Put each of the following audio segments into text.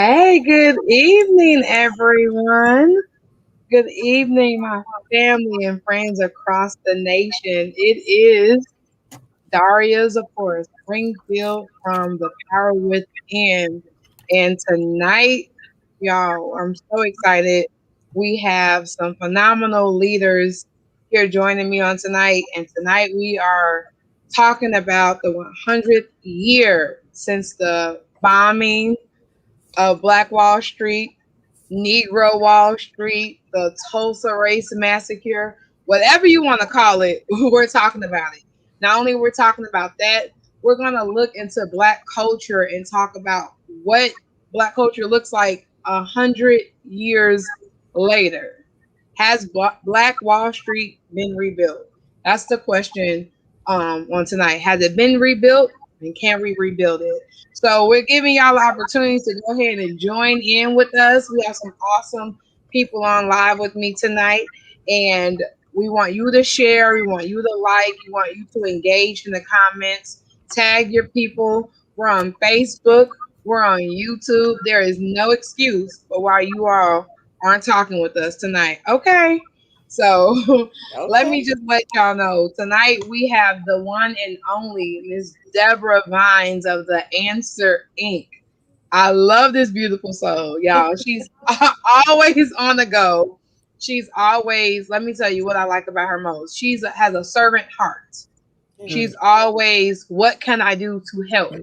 Hey, good evening, everyone. Good evening, my family and friends across the nation. It is Darriah Zipporah Springfield from the Power Within. And tonight, y'all, I'm so excited. We have some phenomenal leaders here joining me on tonight. And tonight we are talking about the 100th year since the bombing of Black Wall Street, Negro Wall Street, the Tulsa Race Massacre, whatever you want to call it, we're talking about it. Not only we're talking about that, we're going to look into Black culture and talk about what Black culture looks like 100 years later. Has Black Wall Street been rebuilt? That's the question on tonight. Has it been rebuilt, and can we rebuild it? So we're giving y'all opportunities to go ahead and join in with us. We have some awesome people on live with me tonight, and we want you to share. We want you to like. We want you to engage in the comments. Tag your people. We're on Facebook. We're on YouTube. There is no excuse for why you all aren't talking with us tonight. Okay. So let me Okay. just let y'all know tonight we have the one and only Miss Debra Vines of the Answer Inc. I love this beautiful soul, y'all. She's always on the go. She's always, let me tell you what I like about her most. She's has a servant heart. Mm. She's always, what can I do to help?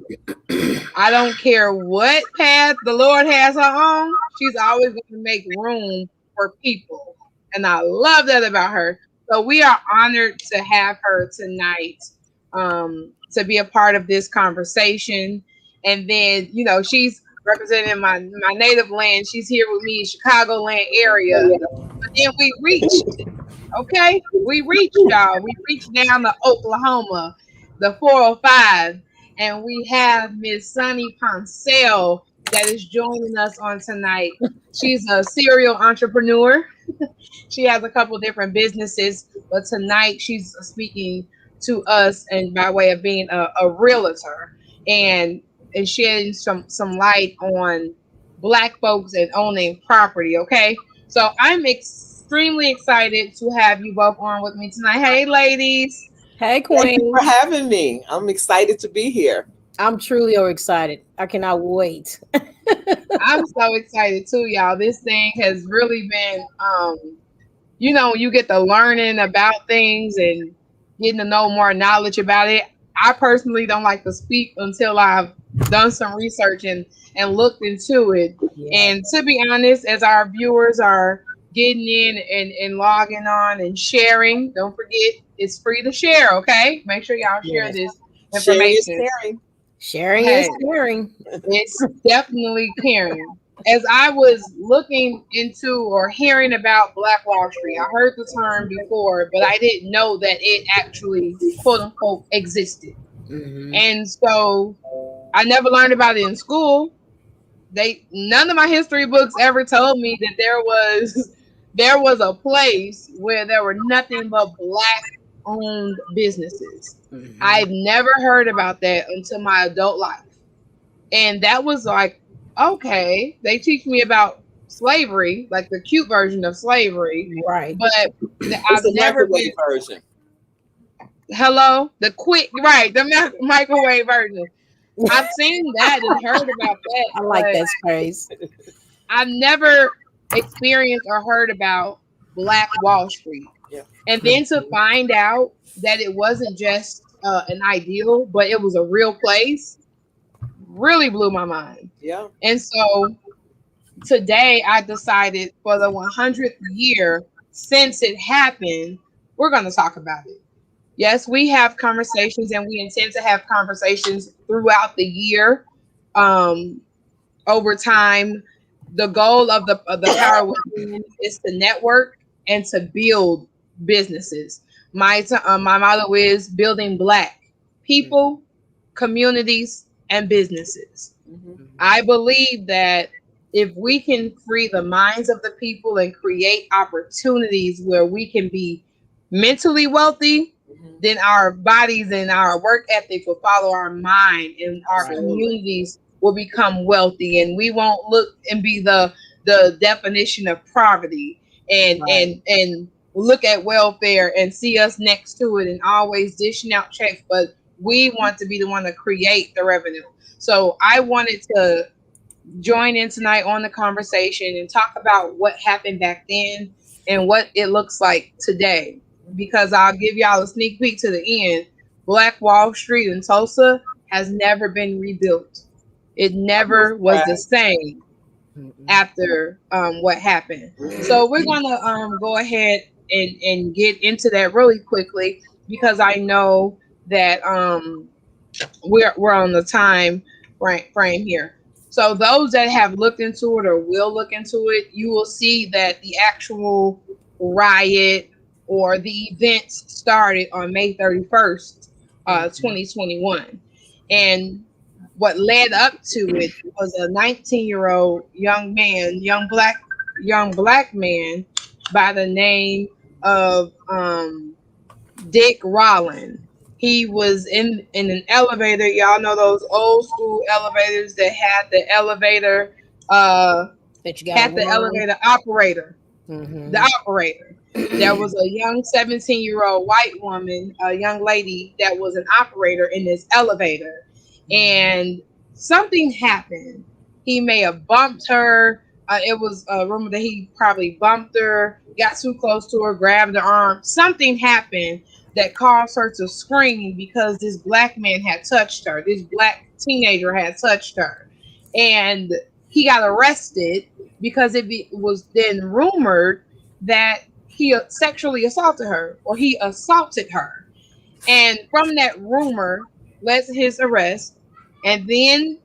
I don't care what path the Lord has her on. She's always going to make room for people. And I love that about her. So we are honored to have her tonight to be a part of this conversation. And then, she's representing my native land. She's here with me in Chicagoland area. But then we reached, okay? We reached, y'all. We reached down to Oklahoma, the 405, and we have Miss Sunni Pouncil that is joining us on tonight. She's a serial entrepreneur. She has a couple different businesses, but tonight she's speaking to us and by way of being a realtor and shedding some light on Black folks and owning property. Okay, so I'm extremely excited to have you both on with me tonight. Hey, ladies. Hey, Thank you Queen. for having me. I'm excited to be here. I'm truly excited. I cannot wait. I'm so excited too, y'all. This thing has really been, you get to learning about things and getting to know more knowledge about it. I personally don't like to speak until I've done some research and looked into it. Yeah. And to be honest, as our viewers are getting in and logging on and sharing, don't forget it's free to share, okay? Make sure y'all share Yes. this Sharing is information. caring. Sharing is Hey, caring. it's definitely caring. As I was looking into or hearing about Black Wall Street, I heard the term before, but I didn't know that it actually, quote unquote, existed. Hmm. And so I never learned about it in school. None of my history books ever told me that there was a place where there were nothing but Black owned businesses. Hmm. I've never heard about that until my adult life. And that was like, okay, they teach me about slavery, like the cute version of slavery, Right. but It's I've the never been, microwave version. hello, the quick, right, the microwave version. I've seen that and heard about that, I like but that phrase. I've never experienced or heard about Black Wall Street. Yeah. And then to find out that it wasn't just an ideal, but it was a real place, really blew my mind. Yeah. And so today I decided for the 100th year since it happened, we're going to talk about it. Yes, we have conversations and we intend to have conversations throughout the year. Um, Over time, the goal of the Power Within is to network and to build businesses. My motto is building Black people, communities, and businesses. Hmm. I believe that if we can free the minds of the people and create opportunities where we can be mentally wealthy, Hmm. then our bodies and our work ethic will follow our mind and our Absolutely. communities will become wealthy, and we won't look and be the definition of poverty, and look at welfare and see us next to it and always dishing out checks, but we want to be the one to create the revenue. So I wanted to join in tonight on the conversation and talk about what happened back then and what it looks like today. Because I'll give y'all a sneak peek to the end. Black Wall Street in Tulsa has never been rebuilt. It never was the same after what happened. So we're gonna go ahead and get into that really quickly because I know that we're on the time frame here. So those that have looked into it or will look into it, you will see that the actual riot or the events started on May 31st, 2021. And what led up to it was a 19-year-old young black man by the name of Dick Rollin. He was in an elevator. Y'all know those old school elevators that had the elevator That you got had the elevator operator. The operator. There was a young 17-year-old white woman, a young lady that was an operator in this elevator, and something happened. He may have bumped her. It was a rumor that he probably bumped her, got too close to her, grabbed her arm. Something happened that caused her to scream because this black man had touched her. This black teenager had touched her. And he got arrested because it was then rumored that he sexually assaulted her or he assaulted her. And from that rumor led to his arrest. And then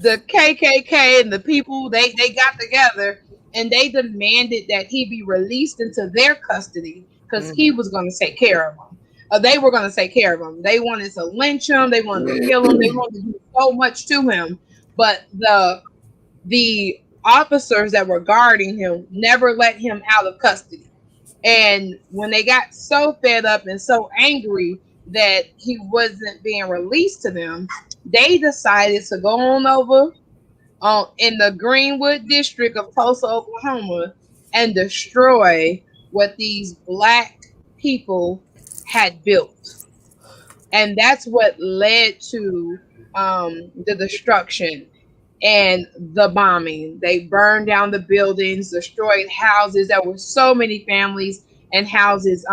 the KKK and the people, they got together and they demanded that he be released into their custody because he was going to take care of them. They were going to take care of him. They wanted to lynch him. They wanted to kill him. They wanted to do so much to him. But the officers that were guarding him never let him out of custody. And when they got so fed up and so angry that he wasn't being released to them, they decided to go on over in the Greenwood district of Tulsa, Oklahoma, and destroy what these black people had built. And that's what led to the destruction and the bombing. They burned down the buildings, destroyed houses. There were so many families and houses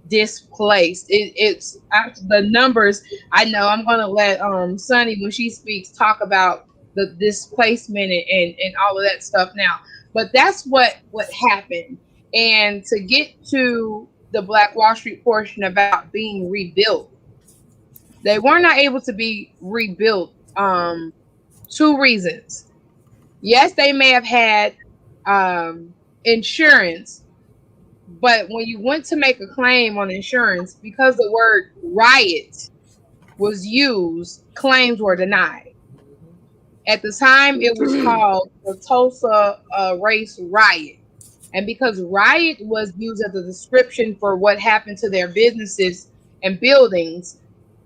displaced. It's the numbers. I know I'm gonna let Sunny, when she speaks, talk about the displacement and all of that stuff now. But that's what happened. And to get to the Black Wall Street portion about being rebuilt, they were not able to be rebuilt. Two reasons. Yes, they may have had insurance, but when you went to make a claim on insurance, because the word riot was used, claims were denied. At the time, it was called the Tulsa Race Riot. And because riot was used as a description for what happened to their businesses and buildings,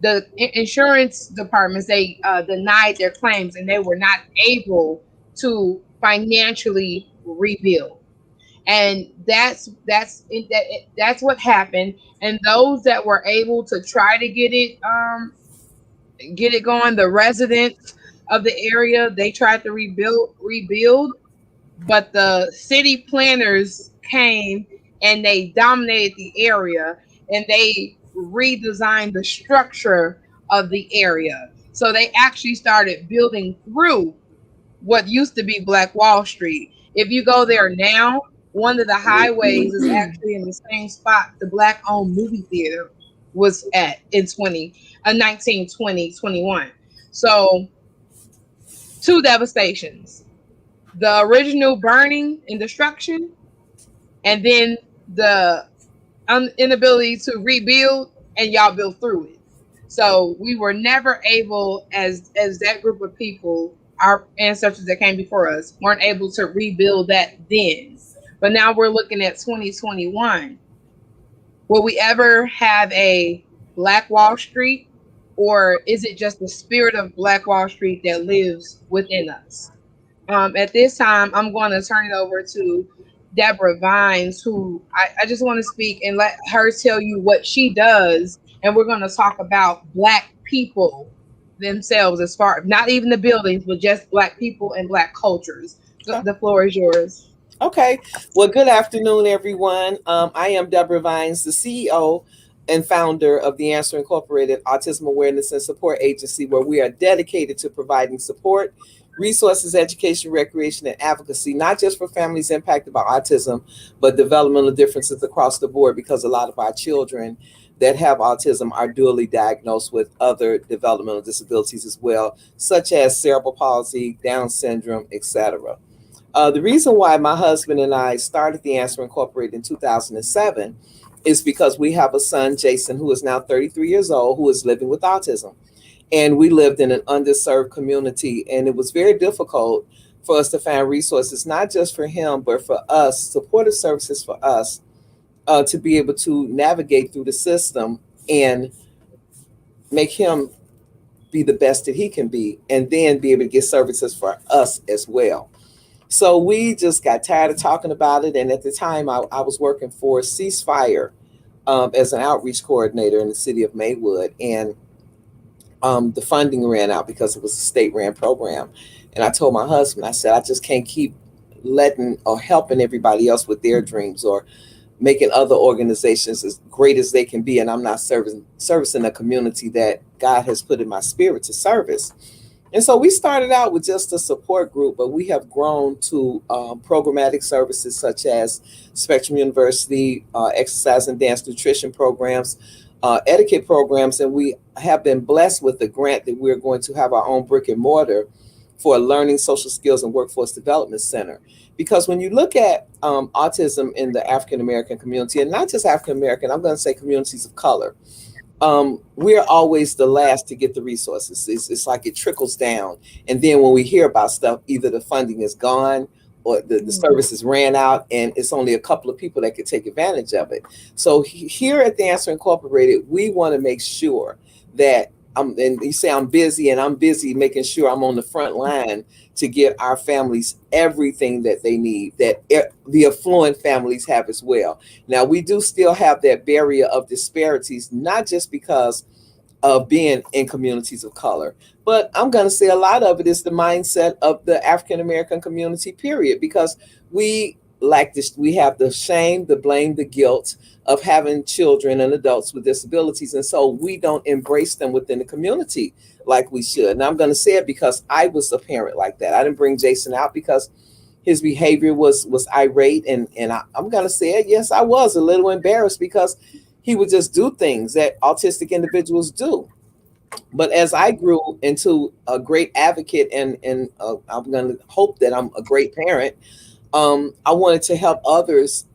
the insurance departments, they denied their claims and they were not able to financially rebuild. And that's what happened. And those that were able to try to get it going, the residents of the area, they tried to rebuild, but the city planners came and they dominated the area and they redesigned the structure of the area. So they actually started building through what used to be Black Wall Street. If you go there now, one of the highways is actually in the same spot the black owned movie theater was at in 1920, 21. So two devastations. The original burning and destruction, and then the inability to rebuild, and y'all built through it. So we were never able, as that group of people, our ancestors that came before us, weren't able to rebuild that then. But now we're looking at 2021. Will we ever have a Black Wall Street or is it just the spirit of Black Wall Street that lives within us? At this time, I'm going to turn it over to Debra Vines, who I just want to speak and let her tell you what she does. And we're going to talk about Black people themselves, as far not even the buildings, but just Black people and Black cultures. Okay. The floor is yours. Okay. Well, good afternoon, everyone. I am Debra Vines, the CEO and founder of the Answer Incorporated Autism Awareness and Support Agency, where we are dedicated to providing support, resources, education, recreation, and advocacy, not just for families impacted by autism, but developmental differences across the board, because a lot of our children that have autism are dually diagnosed with other developmental disabilities as well, such as cerebral palsy, Down syndrome, etc. The reason why my husband and I started the Answer Incorporated in 2007 is because we have a son, Jason, who is now 33 years old, who is living with autism. And we lived in an underserved community, and it was very difficult for us to find resources, not just for him, but for us, supportive services for us, to be able to navigate through the system and make him be the best that he can be, and then be able to get services for us as well. So we just got tired of talking about it. And at the time, I was working for Ceasefire as an outreach coordinator in the city of Maywood. And the funding ran out because it was a state-ran program. And I told my husband, I said, I just can't keep letting or helping everybody else with their dreams, or making other organizations as great as they can be, and I'm not servicing a community that God has put in my spirit to service. And so we started out with just a support group, but we have grown to programmatic services such as Spectrum University, exercise and dance nutrition programs, etiquette programs, and we have been blessed with the grant that we're going to have our own brick and mortar for a learning, social skills, and workforce development center. Because when you look at autism in the African American community, and not just African American, I'm going to say communities of color, we're always the last to get the resources. It's like it trickles down. And then when we hear about stuff, either the funding is gone or the services ran out, and it's only a couple of people that could take advantage of it. So here at the Answer Incorporated, we want to make sure that and you say I'm busy, and I'm busy making sure I'm on the front line to get our families everything that they need, that the affluent families have as well. Now, we do still have that barrier of disparities, not just because of being in communities of color, but I'm going to say a lot of it is the mindset of the African American community, period, because we lack this. We have the shame, the blame, the guilt of having children and adults with disabilities. And so we don't embrace them within the community like we should. And I'm going to say it because I was a parent like that. I didn't bring Jason out because his behavior was irate. And I'm going to say it. Yes, I was a little embarrassed because he would just do things that autistic individuals do. But as I grew into a great advocate, and I'm going to hope that I'm a great parent, I wanted to help others,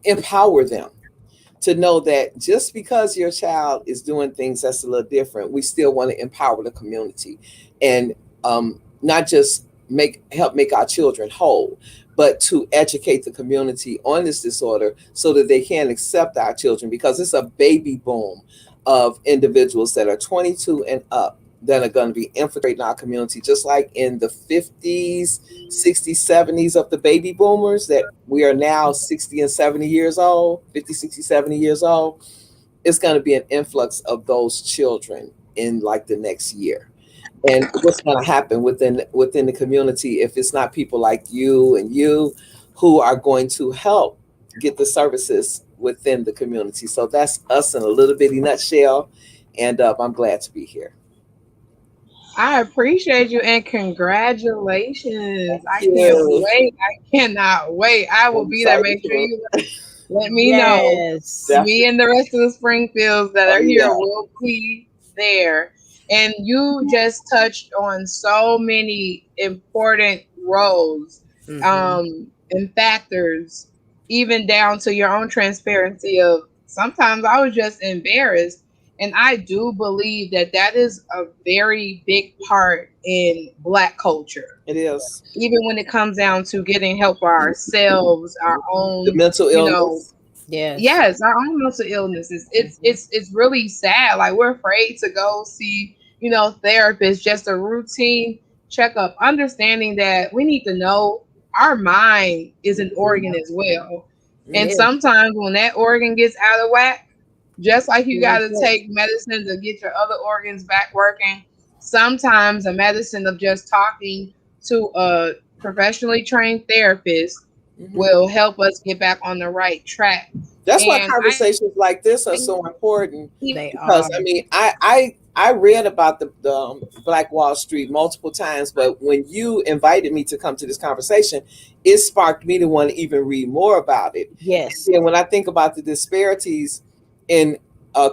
empower them to know that just because your child is doing things that's a little different, we still want to empower the community, and not just help make our children whole, but to educate the community on this disorder so that they can accept our children, because it's a baby boom of individuals that are 22 and up that are going to be infiltrating our community, just like in the 50s, 60s, 70s of the baby boomers, that we are now 60 and 70 years old, 50, 60, 70 years old. It's going to be an influx of those children in like the next year. And what's going to happen within the community if it's not people like you and you who are going to help get the services within the community? So that's us in a little bitty nutshell. And I'm glad to be here. I appreciate you and congratulations. Thank I can't you. wait. I cannot wait. I will I'm be there. excited Make sure for you let me know. Yes. Me and the rest of the Springfields that Oh, are here yeah. will be there. And you just touched on so many important roles, and factors, even down to your own transparency of sometimes I was just embarrassed. And I do believe that that is a very big part in Black culture, It is. even when it comes down to getting help for ourselves, our The own, mental you know, illness. Yes, our own mental illnesses. It's really sad. Like we're afraid to go see, therapists, just a routine checkup, understanding that we need to know our mind is an organ as well. It And is. sometimes when that organ gets out of whack, just like you You got to replace. take medicine to get your other organs back working, sometimes a medicine of just talking to a professionally trained therapist Mhm. will help us get back on the right track. That's why And I conversations like this are so important, They because are. I mean I read about the Black Wall Street multiple times, but when you invited me to come to this conversation, it sparked me to want to even read more about it. Yes. And when I think about the disparities in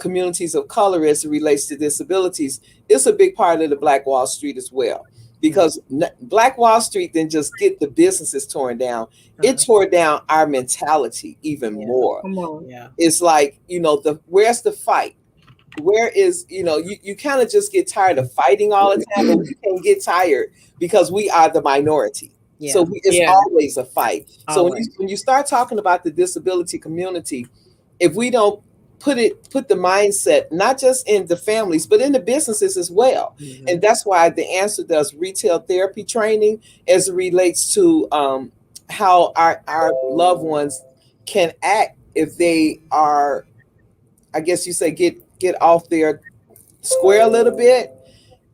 communities of color as it relates to disabilities, it's a big part of the Black Wall Street as well. Because Black Wall Street didn't just get the businesses torn down, it tore down our mentality even Yeah. more. come on. Yeah. It's like, where's the fight? Where is, you kind of just get tired of fighting all the time, but we can get tired because we are the minority. So Yeah. it's Yeah. always a fight. So Always. when you start talking about the disability community, if we don't put the mindset not just in the families but in the businesses as well. Mhm. And that's why the answer does retail therapy training as it relates to how our loved ones can act if they are, I guess you say, get off their square a little bit.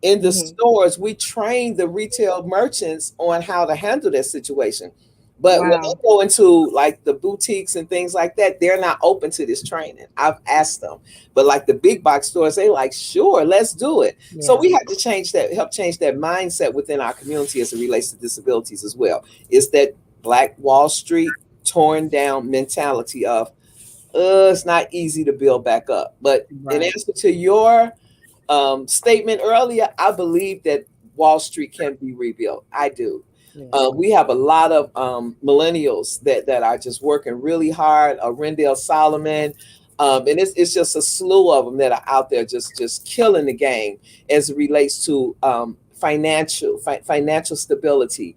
In the Hmm. stores, we train the retail merchants on how to handle that situation. But when they Wow. go into like the boutiques and things like that, they're not open to this training. I've asked them. But like the big box stores, they like, sure, let's do it. So Yeah. we have to help change that mindset within our community as it relates to disabilities as well. It's that Black Wall Street torn down mentality of, it's not easy to build back up. But in Right. answer to your statement earlier, I believe that Wall Street can be rebuilt. I do. Yeah. We have a lot of millennials that are just working really hard. Rendell Solomon, and it's just a slew of them that are out there just killing the game as it relates to financial stability,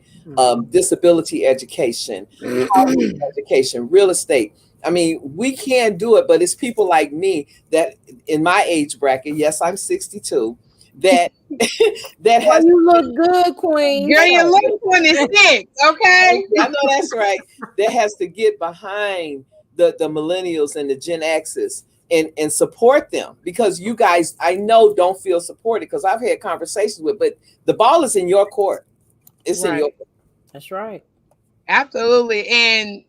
disability education, housing education, real estate. I mean, we can do it, but it's people like me that in my age bracket, yes, I'm 62, that that Well, has, you look good, Queen. Girl, you look 26, okay? I know that's right, that has to get behind the millennials and the Gen X's and support them, because you guys, I know, don't feel supported, because I've had conversations with, but the ball is in your court. It's in your Right. court. That's right. Absolutely. And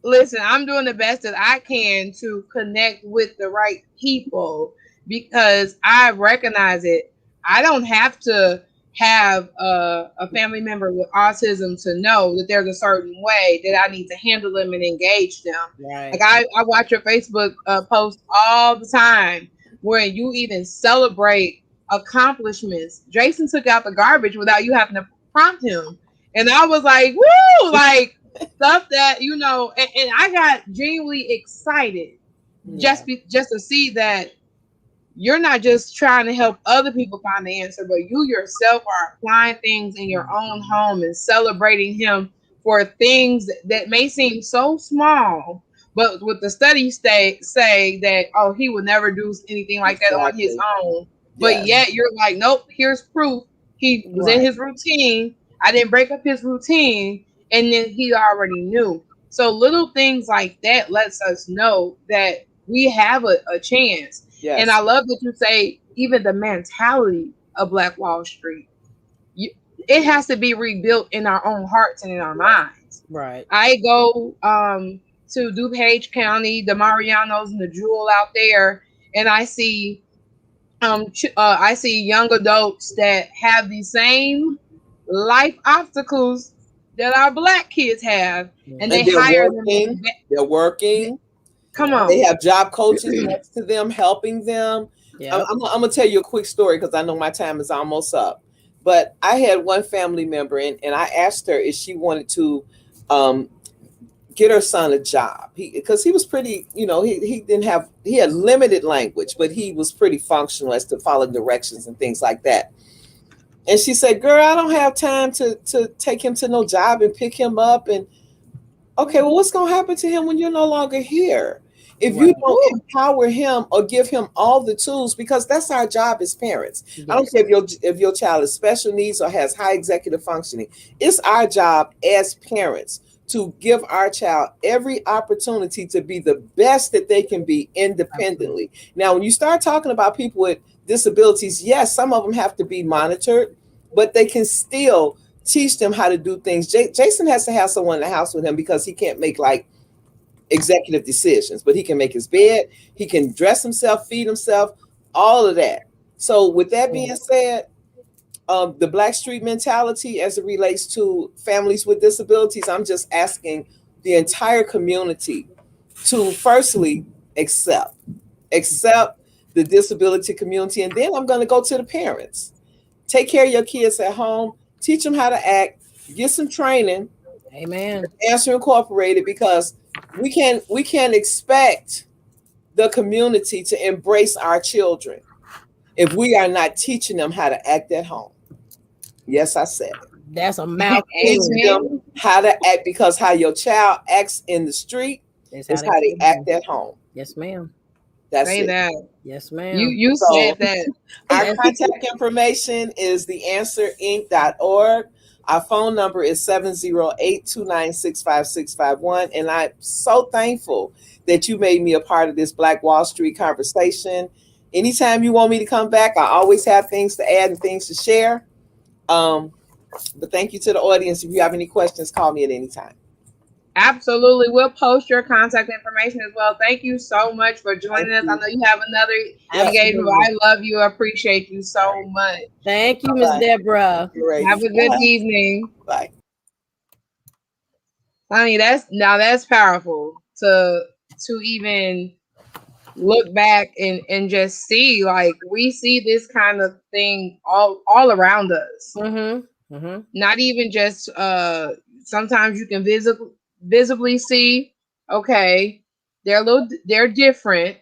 listen, I'm doing the best that I can to connect with the right people because I recognize it. I don't have to have a family member with autism to know that there's a certain way that I need to handle them and engage them. Like Right. I watch your Facebook post all the time where you even celebrate accomplishments. Jason took out the garbage without you having to prompt him. And I was like, woo, like stuff that and I got genuinely excited Yeah. just to see that you're not just trying to help other people find the answer, but you yourself are applying things in your own Mhm. home and celebrating him for things that may seem so small, but with the studies say that, oh, he would never do anything like that on his Exactly. own, but Yes. yet you're like, nope, here's proof he was in Right. his routine. I didn't break up his routine, and then he already knew. So little things like that lets us know that we have a chance. And I Yes. love that you say even the mentality of Black Wall Street. You, it has to be rebuilt in our own hearts and in our minds. Right. I go to DuPage County, the Marianos and the Jewel out there, and I see young adults that have the same life obstacles that our black kids have, and Yeah. they And they're hire them. working. They're working. Come Yep. They on. have job coaches next to them helping them. Yep. I'm gonna tell you a quick story because I know my time is almost up. But I had one family member, and I asked her if she wanted to um, get her son a job. Because he was pretty, he didn't have, he had limited language, but he was pretty functional as to following directions and things like that. And she said, "Girl, I don't have time to take him to no job and pick him up." And Okay, well, what's going to happen to him when you're no longer here? If you Right. don't empower him or give him all the tools, because that's our job as parents. I don't Yes. care if your child has special needs or has high executive functioning. It's our job as parents to give our child every opportunity to be the best that they can be Absolutely. independently. Now, when you start talking about people with disabilities, yes, some of them have to be monitored, but they can still teach them how to do things. Jason has to have someone in the house with him because he can't make like executive decisions, but he can make his bed, he can dress himself, feed himself, all of that. So, with that being said, the Black Street mentality as it relates to families with disabilities, I'm just asking the entire community to firstly accept, accept the disability community, and then I'm going to go to the parents. Take care of your kids at home, teach them how to act, get some training, Amen. Answer Incorporated, because we can't expect the community to embrace our children if we are not teaching them how to act at home. Yes, I said it. That's a mouthful. Teaching them Amen. how to act, because how your child acts in the street That's how is they how they come act home. at home. Yes, ma'am. That's Say it. that. Yes, You ma'am. you So said that. our That's contact information is theanswerinc.org. Our phone number is 708-296-5651. And I'm so thankful that you made me a part of this Black Wall Street conversation. Anytime you want me to come back, I always have things to add and things to share. Um, but thank you to the audience. If you have any questions, call me at any time. Absolutely. We'll post your contact information as well. Thank you so much for Thank joining us. I you. know you have another Yes. engagement, but absolutely. I love you. I appreciate you All so right. much. Thank you, Miss Bye-bye. Deborah. You're Have ready. a good evening. Bye. Honey, that's powerful to even look back and just see, like, we see this kind of thing all around us. Mm-hmm. Mm-hmm. Not even just sometimes you can visibly see, okay, they're different,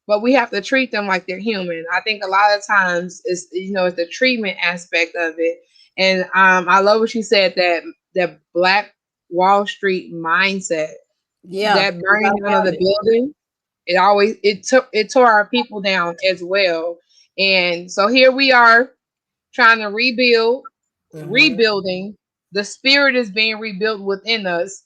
but we have to treat them like they're human. I think a lot of times it's the treatment aspect of it. And I love what you said, that Black Wall Street mindset, Yeah. that Forgot burning down of about the it. building, it tore our people down as well. And so here we are trying to Mm-hmm. rebuilding. The spirit is being rebuilt within us.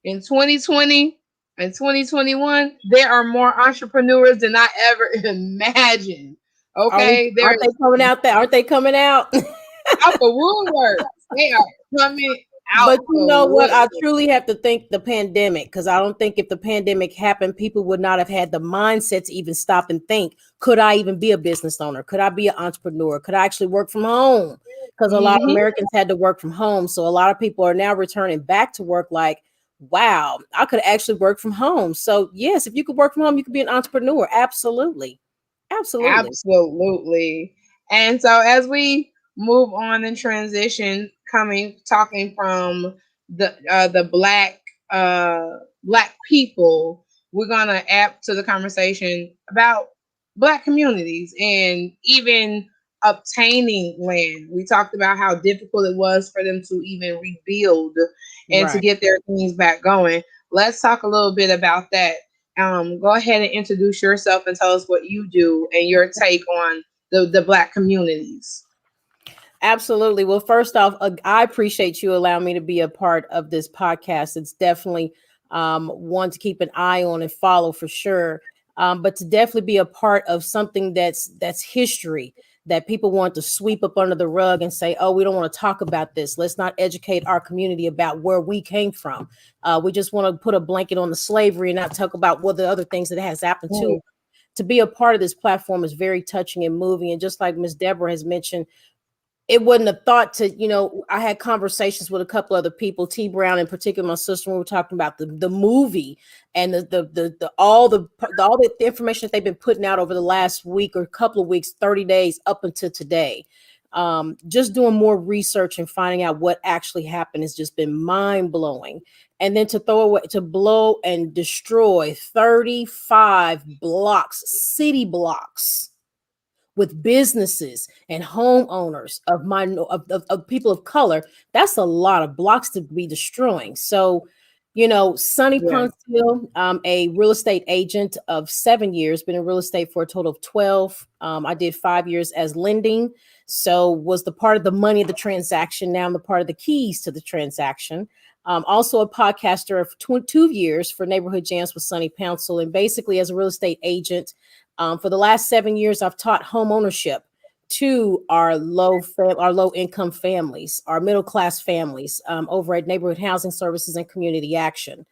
In 2020 and 2021, there are more entrepreneurs than I ever imagined. Are we? Okay, they're Aren't they coming out there? Aren't they coming out? out the woodwork. They are coming out But you the know what? I woodwork. truly have to thank the pandemic, because I don't think if the pandemic happened, people would not have had the mindset to even stop and think, could I even be a business owner? Could I be an entrepreneur? Could I actually work from home? Because a lot of Hmm. Americans had to work from home. So a lot of people are now returning back to work like, wow, I could actually work from home. So, yes, if you could work from home, you could be an entrepreneur. Absolutely. Absolutely. Absolutely. And so as we move on and transition, talking from the black people, we're gonna add to the conversation about black communities and even obtaining land. We talked about how difficult it was for them to even rebuild and to Right. get their things back going. Let's talk a little bit about that. Go ahead and introduce yourself and tell us what you do and your take on the black communities. Absolutely. Well, first off, I appreciate you allowing me to be a part of this podcast. It's definitely one to keep an eye on and follow for sure. But to definitely be a part of something that's history that people want to sweep up under the rug and say, "Oh, we don't want to talk about this. Let's not educate our community about where we came from. We just want to put a blanket on the slavery and not talk about what the other things that has happened to." Mm. To be a part of this platform is very touching and moving. And just like Miss Deborah has mentioned, it wasn't a thought to, I had conversations with a couple other people, T Brown in particular, my sister, when we were talking about the movie and the information that they've been putting out over the last week or couple of weeks, 30 days up until today. Just doing more research and finding out what actually happened has just been mind blowing. And then to blow and destroy 35 blocks, city blocks, with businesses and homeowners of people of color, that's a lot of blocks to be destroying. So Sunni Yeah. Pouncil, a real estate agent of 7 years, been in real estate for a total of 12. I did 5 years as lending. So was the part of the money of the transaction. Now I'm the part of the keys to the transaction. Also a podcaster of 2 years for Neighborhood Jams with Sunni Pouncil. And basically as a real estate agent, for the last 7 years, I've taught home ownership to our low income families, our middle class families, over at Neighborhood Housing Services and Community Action.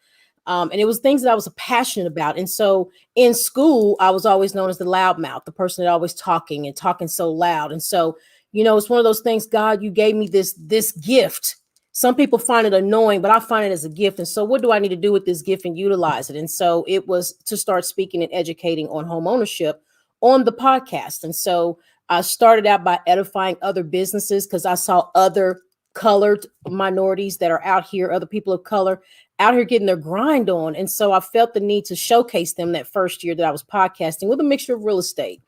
And it was things that I was passionate about. And so in school, I was always known as the loudmouth, the person that always talking and talking so loud. And so, it's one of those things. God, you gave me this gift. Some people find it annoying, but I find it as a gift. And so, what do I need to do with this gift and utilize it? And so, it was to start speaking and educating on home ownership on the podcast. And so, I started out by edifying other businesses because I saw other colored minorities that are out here, other people of color out here getting their grind on. And so I felt the need to showcase them that first year that I was podcasting with a mixture of real estate.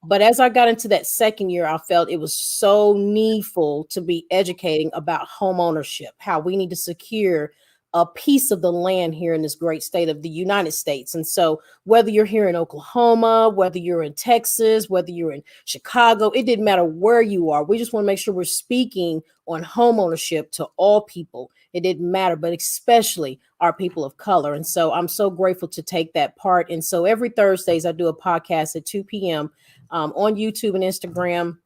But as I got into that second year, I felt it was so needful to be educating about home ownership, how we need to secure a piece of the land here in this great state of the United States. And so whether you're here in Oklahoma, whether you're in Texas, whether you're in Chicago, it didn't matter where you are. We just want to make sure we're speaking on home ownership to all people. It didn't matter, but especially our people of color. And so I'm so grateful to take that part. And so every Thursdays, I do a podcast at 2 p.m. On YouTube and Instagram.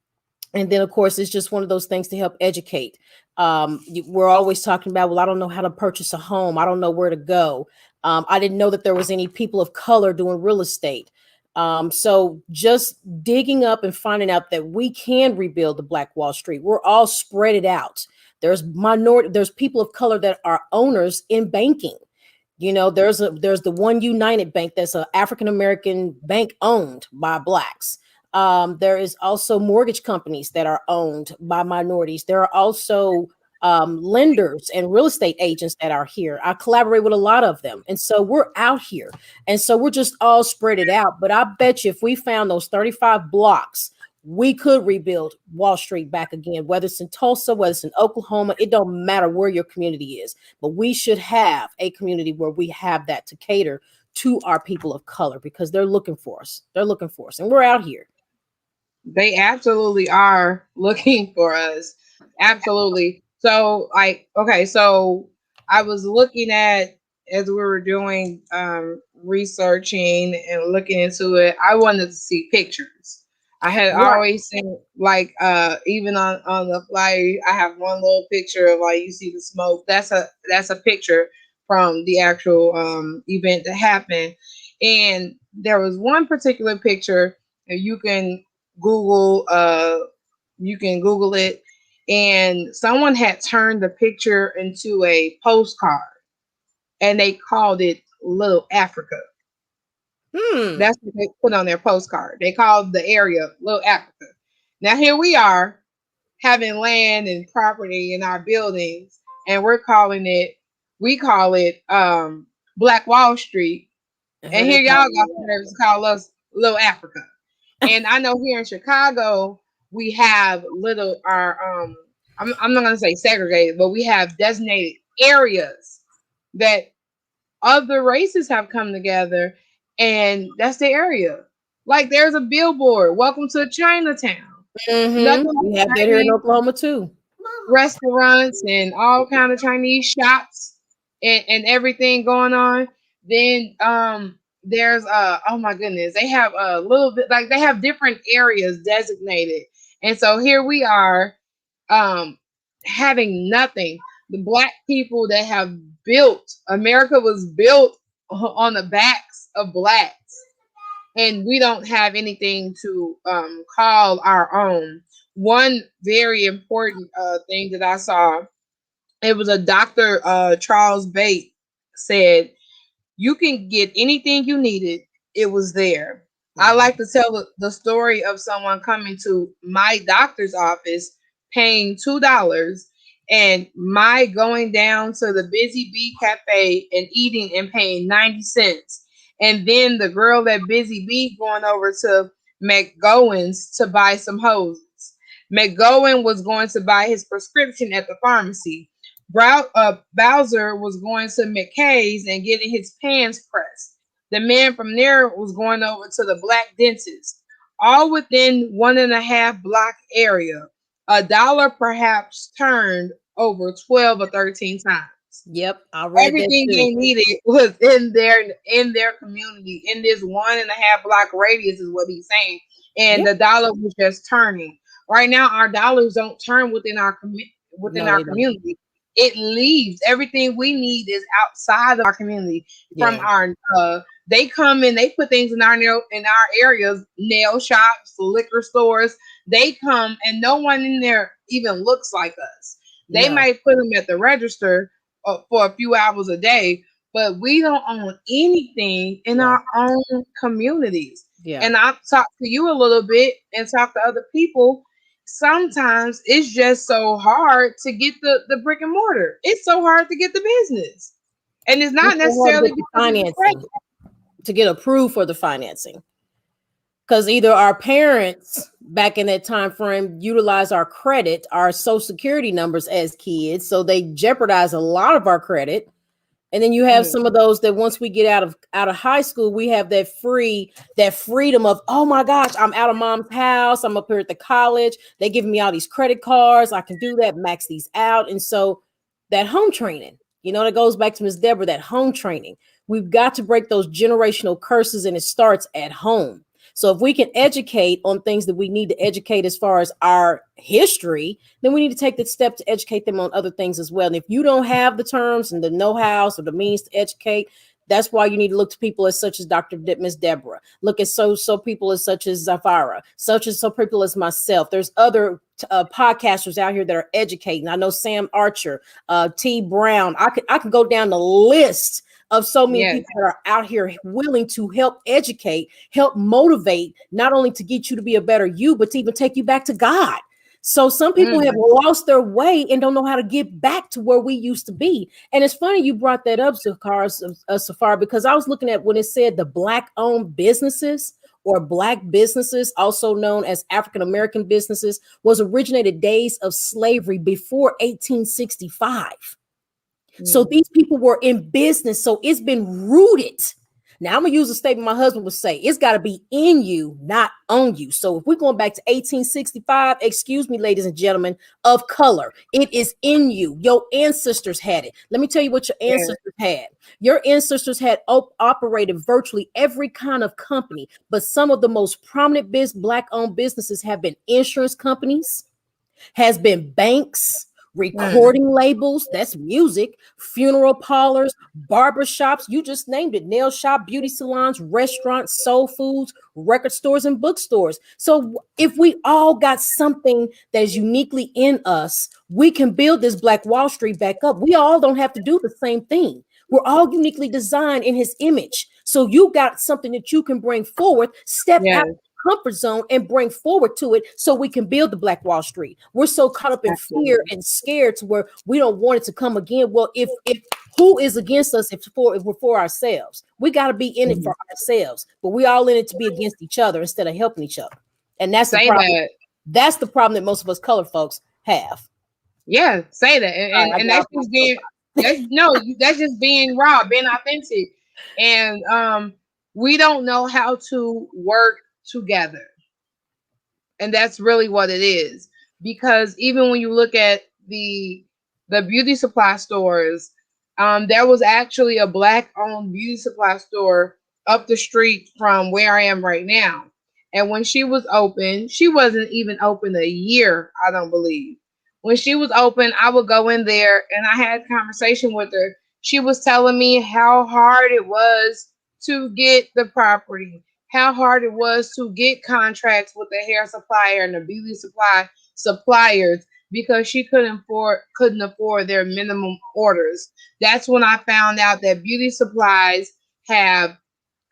And then, of course, it's just one of those things to help educate. We're always talking about, well, I don't know how to purchase a home. I don't know where to go. I didn't know that there was any people of color doing real estate. So just digging up and finding out that we can rebuild the Black Wall Street. We're all spread it out. There's people of color that are owners in banking. There's the One United Bank that's an African American bank owned by Blacks. There is also mortgage companies that are owned by minorities. There are also lenders and real estate agents that are here. I collaborate with a lot of them. And so we're out here. And so we're just all spread it out. But I bet you if we found those 35 blocks, we could rebuild Wall Street back again, whether it's in Tulsa, whether it's in Oklahoma. It don't matter where your community is, but we should have a community where we have that to cater to our people of color because they're looking for us. They're looking for us. And we're out here. They absolutely are looking for us. Absolutely. So, okay, so I was looking at as we were doing researching and looking into it. I wanted to see pictures. I had Right. always seen even on the flyer. I have one little picture of you see the smoke. That's a picture from the actual event that happened, and there was one particular picture, and Google uh you can Google it, and someone had turned the picture into a postcard and they called it Little Africa. Hmm. That's what they put on their postcard. They called the area Little Africa. Now here we are having land and property in our buildings, and we call it Black Wall Street, and They here call y'all got it the nerves to call us Little Africa. And I know here in Chicago we have little our I'm not gonna say segregated, but we have designated areas that other races have come together, and that's the area. Like there's a billboard, welcome to Chinatown. Nothing We have but that here in Chinese Oklahoma too. restaurants and all kind of Chinese shops and everything going on. Then there's oh my goodness, they have a little bit they have different areas designated. And so here we are um having nothing. The black people that have built America was built on the backs of blacks, and we don't have anything to call our own. One very important thing that I saw, it was a Dr. Charles Bate said, you can get anything you needed. It was there. I Mhm. like to tell the story of someone coming to my doctor's office paying $2 and my going down to the Busy Bee Cafe and eating and paying 90 cents. And then the girl at Busy Bee going over to McGowan's to buy some hoses. McGowan was going to buy his prescription at the pharmacy. Bowser was going to McKay's and getting his pants pressed. The man from there was going over to the black dentist, all within 1.5 block area. $1 perhaps turned over 12 or 13 times. Yep, I read that Everything too. they needed was in their community, in this 1.5 block radius, is what he's saying. And Yep. the dollar was just turning. Right now, our dollars don't turn within No, our they don't. community. It leaves. Everything we need is outside of our community. From Yeah. our they come in, they put things in our areas, nail shops, liquor stores. They come and no one in there even looks like us. They No. might put them at the register for a few hours a day, but we don't own anything in Yeah. our own communities. Yeah. And I've talked to you a little bit and talked to other people. Sometimes it's just so hard to get the brick and mortar. It's so hard to get the business. And it's It's not so hard to necessarily get the because of the credit. financing, to get approved for the financing. Because either our parents back in that time frame utilize our credit, our social security numbers as kids, so they jeopardize a lot of our credit. And then you have Mm, some of those that once we get out of high school, we have that freedom of, oh my gosh, I'm out of mom's house, I'm up here at the college, they giving me all these credit cards, I can do that, max these out. And so that home training, that goes back to Miss Deborah, that home training. We've got to break those generational curses, and it starts at home. So if we can educate on things that we need to educate as far as our history, then we need to take the step to educate them on other things as well. And if you don't have the terms and the know-hows or the means to educate, that's why you need to look to people as such as Miss Deborah. Look at so people as such as Zafira, such as so people as myself. There's other podcasters out here that are educating. I know Sam Archer, T Brown. I could go down the list of so many yes. people that are out here willing to help educate, help motivate, not only to get you to be a better you, but to even take you back to God. So some people have Mm, lost their way and don't know how to get back to where we used to be. And it's funny you brought that up, Safar, because I was looking at when it said the Black-owned businesses or Black businesses, also known as African-American businesses, was originated days of slavery before 1865. So mm. these people were in business. So it's been rooted. Now I'm gonna use a statement my husband would say: it's got to be in you, not on you. So if we're going back to 1865, excuse me, ladies and gentlemen of color, it is in you. Your ancestors had it. Let me tell you what your Yeah. ancestors had. Your ancestors had operated virtually every kind of company, but some of the most prominent Black-owned businesses have been insurance companies, has been banks, Mm, recording labels, that's music, funeral parlors, barber shops, you just named it, nail shop, beauty salons, restaurants, soul foods, record stores, and bookstores. So if we all got something that is uniquely in us, we can build this Black Wall Street back up. We all don't have to do the same thing. We're all uniquely designed in his image. So you got something that you can bring forward, step out yes. comfort zone and bring forward to it so we can build the Black Wall Street. We're so caught up in fear Absolutely. and scared to where we don't want it to come again. Well, if who is against us if we're for ourselves? We got to be in it Mhm. for ourselves, but we all in it to be against each other instead of helping each other. And that's the Say problem. that. That's the problem that most of us color folks have. Yeah, say that, and All and, right, I and get that's off my just being that's soapbox. no, that's just being raw, being authentic, and we don't know how to work together, and that's really what it is. Because even when you look at the beauty supply stores, there was actually a Black-owned beauty supply store up the street from where I am right now, and when she was open, she wasn't even open a year, I don't believe. When she was open, I would go in there and I had a conversation with her. She was telling me how hard it was to get the property, how hard it was to get contracts with the hair supplier and the beauty supply suppliers because she couldn't afford their minimum orders. That's when I found out that beauty supplies have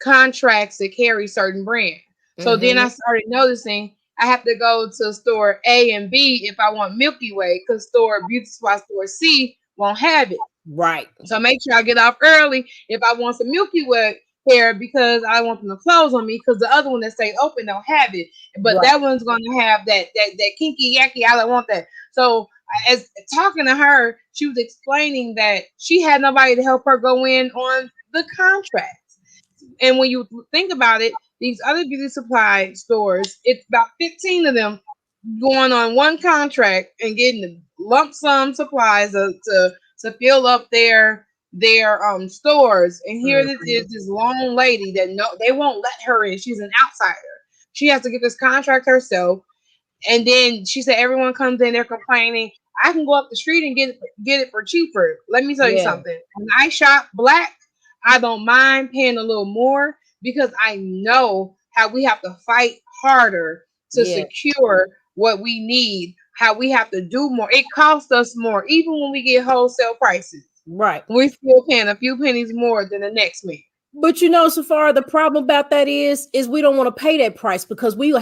contracts that carry certain brands. So then I Mhm. started noticing I have to go to store A and B if I want Milky Way, because beauty supply store C won't have it. Right. So make sure I get off early if I want some Milky Way hair because I want them to close on me because the other one that stays open don't have it. But Right. that one's gonna have that kinky yacky. I don't want that. So as talking to her, she was explaining that she had nobody to help her go in on the contract. And when you think about it, these other beauty supply stores, it's about 15 of them going on one contract and getting the lump sum supplies to fill up their stores. And here this is this lone lady that no they won't let her in. She's an outsider. She has to get this contract herself. And then she said everyone comes in, they're complaining. I can go up the street and get it for cheaper. Let me tell you Yeah, something. When I shop black, I don't mind paying a little more because I know how we have to fight harder to yeah, secure what we need, how we have to do more. It costs us more, even when we get wholesale prices. right. We still paying a few pennies more than the next man. But you know, Safari, the problem about that is we don't want to pay that price because we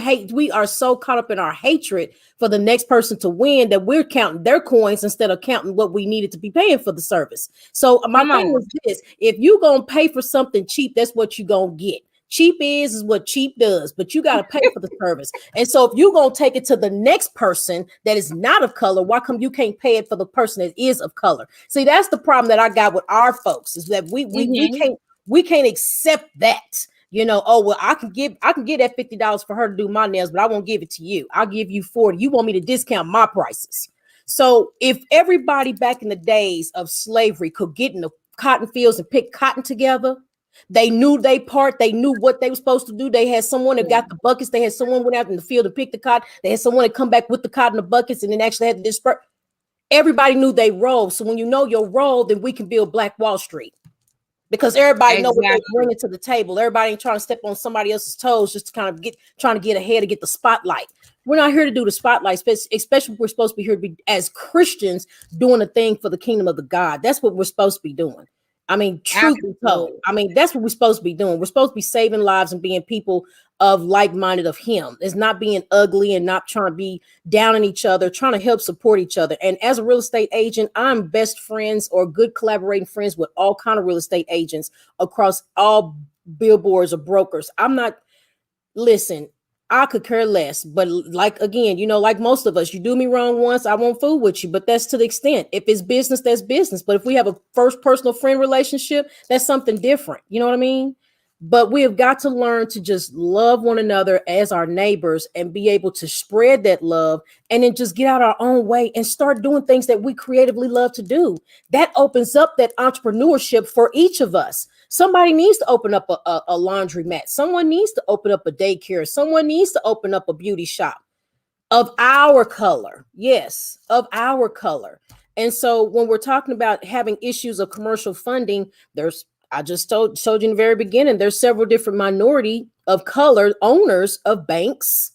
are so caught up in our hatred for the next person to win that we're counting their coins instead of counting what we needed to be paying for the service. So my Come thing on. is this: if you gonna pay for something cheap, that's what you gonna get. Cheap is what cheap does, but you got to pay for the service. And so if you're going to take it to the next person that is not of color, why come you can't pay it for the person that is of color? See, that's the problem that I got with our folks is that Hmm. we can't accept that. You know, oh well, I can get that $50 for her to do my nails, but I won't give it to you. I'll give you 40. You want me to discount my prices. So if everybody back in the days of slavery could get in the cotton fields and pick cotton together, they knew they part, they knew what they were supposed to do. They had someone that got the buckets, they had someone went out in the field and picked the cotton, they had someone that come back with the cotton, the buckets, and then actually had to disperse. Everybody knew they role. So when you know your role, then we can build Black Wall Street because everybody know what they're Exactly. bringing to the table. Everybody ain't trying to step on somebody else's toes just to kind of trying to get ahead and get the spotlight. We're not here to do the spotlight, especially we're supposed to be here to be as Christians doing a thing for the kingdom of the God. That's what we're supposed to be doing. I mean, truth be told, Absolutely. I mean, that's what we're supposed to be doing. We're supposed to be saving lives and being people of like-minded of him. It's not being ugly and not trying to be down on each other, trying to help support each other. And as a real estate agent, I'm best friends or good collaborating friends with all kind of real estate agents across all billboards or brokers. I'm not, listen, I could care less. But like again, you know, like most of us, you do me wrong once, I won't fool with you. But that's to the extent. If it's business, that's business. But if we have a first personal friend relationship, that's something different. You know what I mean? But we have got to learn to just love one another as our neighbors and be able to spread that love and then just get out our own way and start doing things that we creatively love to do. That opens up that entrepreneurship for each of us. Somebody needs to open up a laundromat. Someone needs to open up a daycare. Someone needs to open up a beauty shop of our color. Yes, of our color. And so when we're talking about having issues of commercial funding, there's I just told you in the very beginning, there's several different minority of color owners of banks.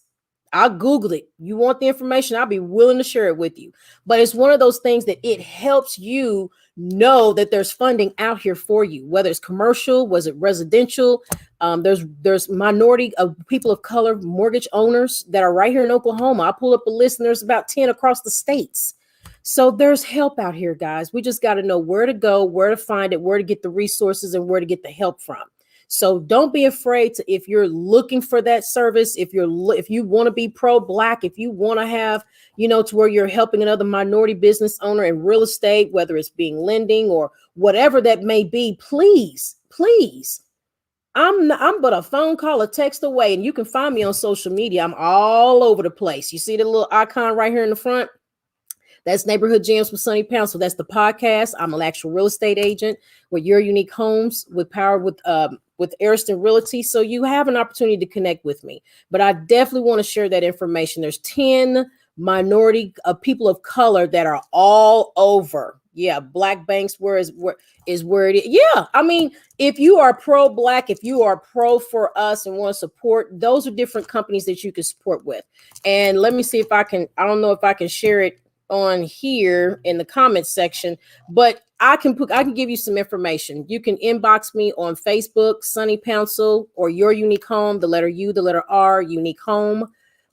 I'll Google it. You want the information, I'll be willing to share it with you. But it's one of those things that it helps you know that there's funding out here for you, whether it's commercial, was it residential. There's minority of people of color mortgage owners that are right here in Oklahoma. I pull up a list and there's about 10 across the states. So there's help out here, guys. We just got to know where to go, where to find it, where to get the resources, and where to get the help from. So don't be afraid to, if you're looking for that service, if you want to be pro-Black, if you want to have, you know, to where you're helping another minority business owner in real estate, whether it's being lending or whatever that may be, please, please. I'm but a phone call, a text away, and you can find me on social media. I'm all over the place. You see the little icon right here in the front? That's Neighborhood Gems with Sunni Pouncil. That's the podcast. I'm an actual real estate agent with Your Unique Homes with Power with Ariston Realty. So you have an opportunity to connect with me. But I definitely want to share that information. There's 10 minority people of color that are all over. Yeah, Black banks where is where it is. Yeah, I mean, if you are pro-Black, if you are pro for us and want to support, those are different companies that you can support with. And let me see if I can. I don't know if I can share it on here in the comments section, but I can give you some information. You can inbox me on Facebook, Sunni Pouncil, or Your Unique Home, the letter U, the letter R, Unique Home,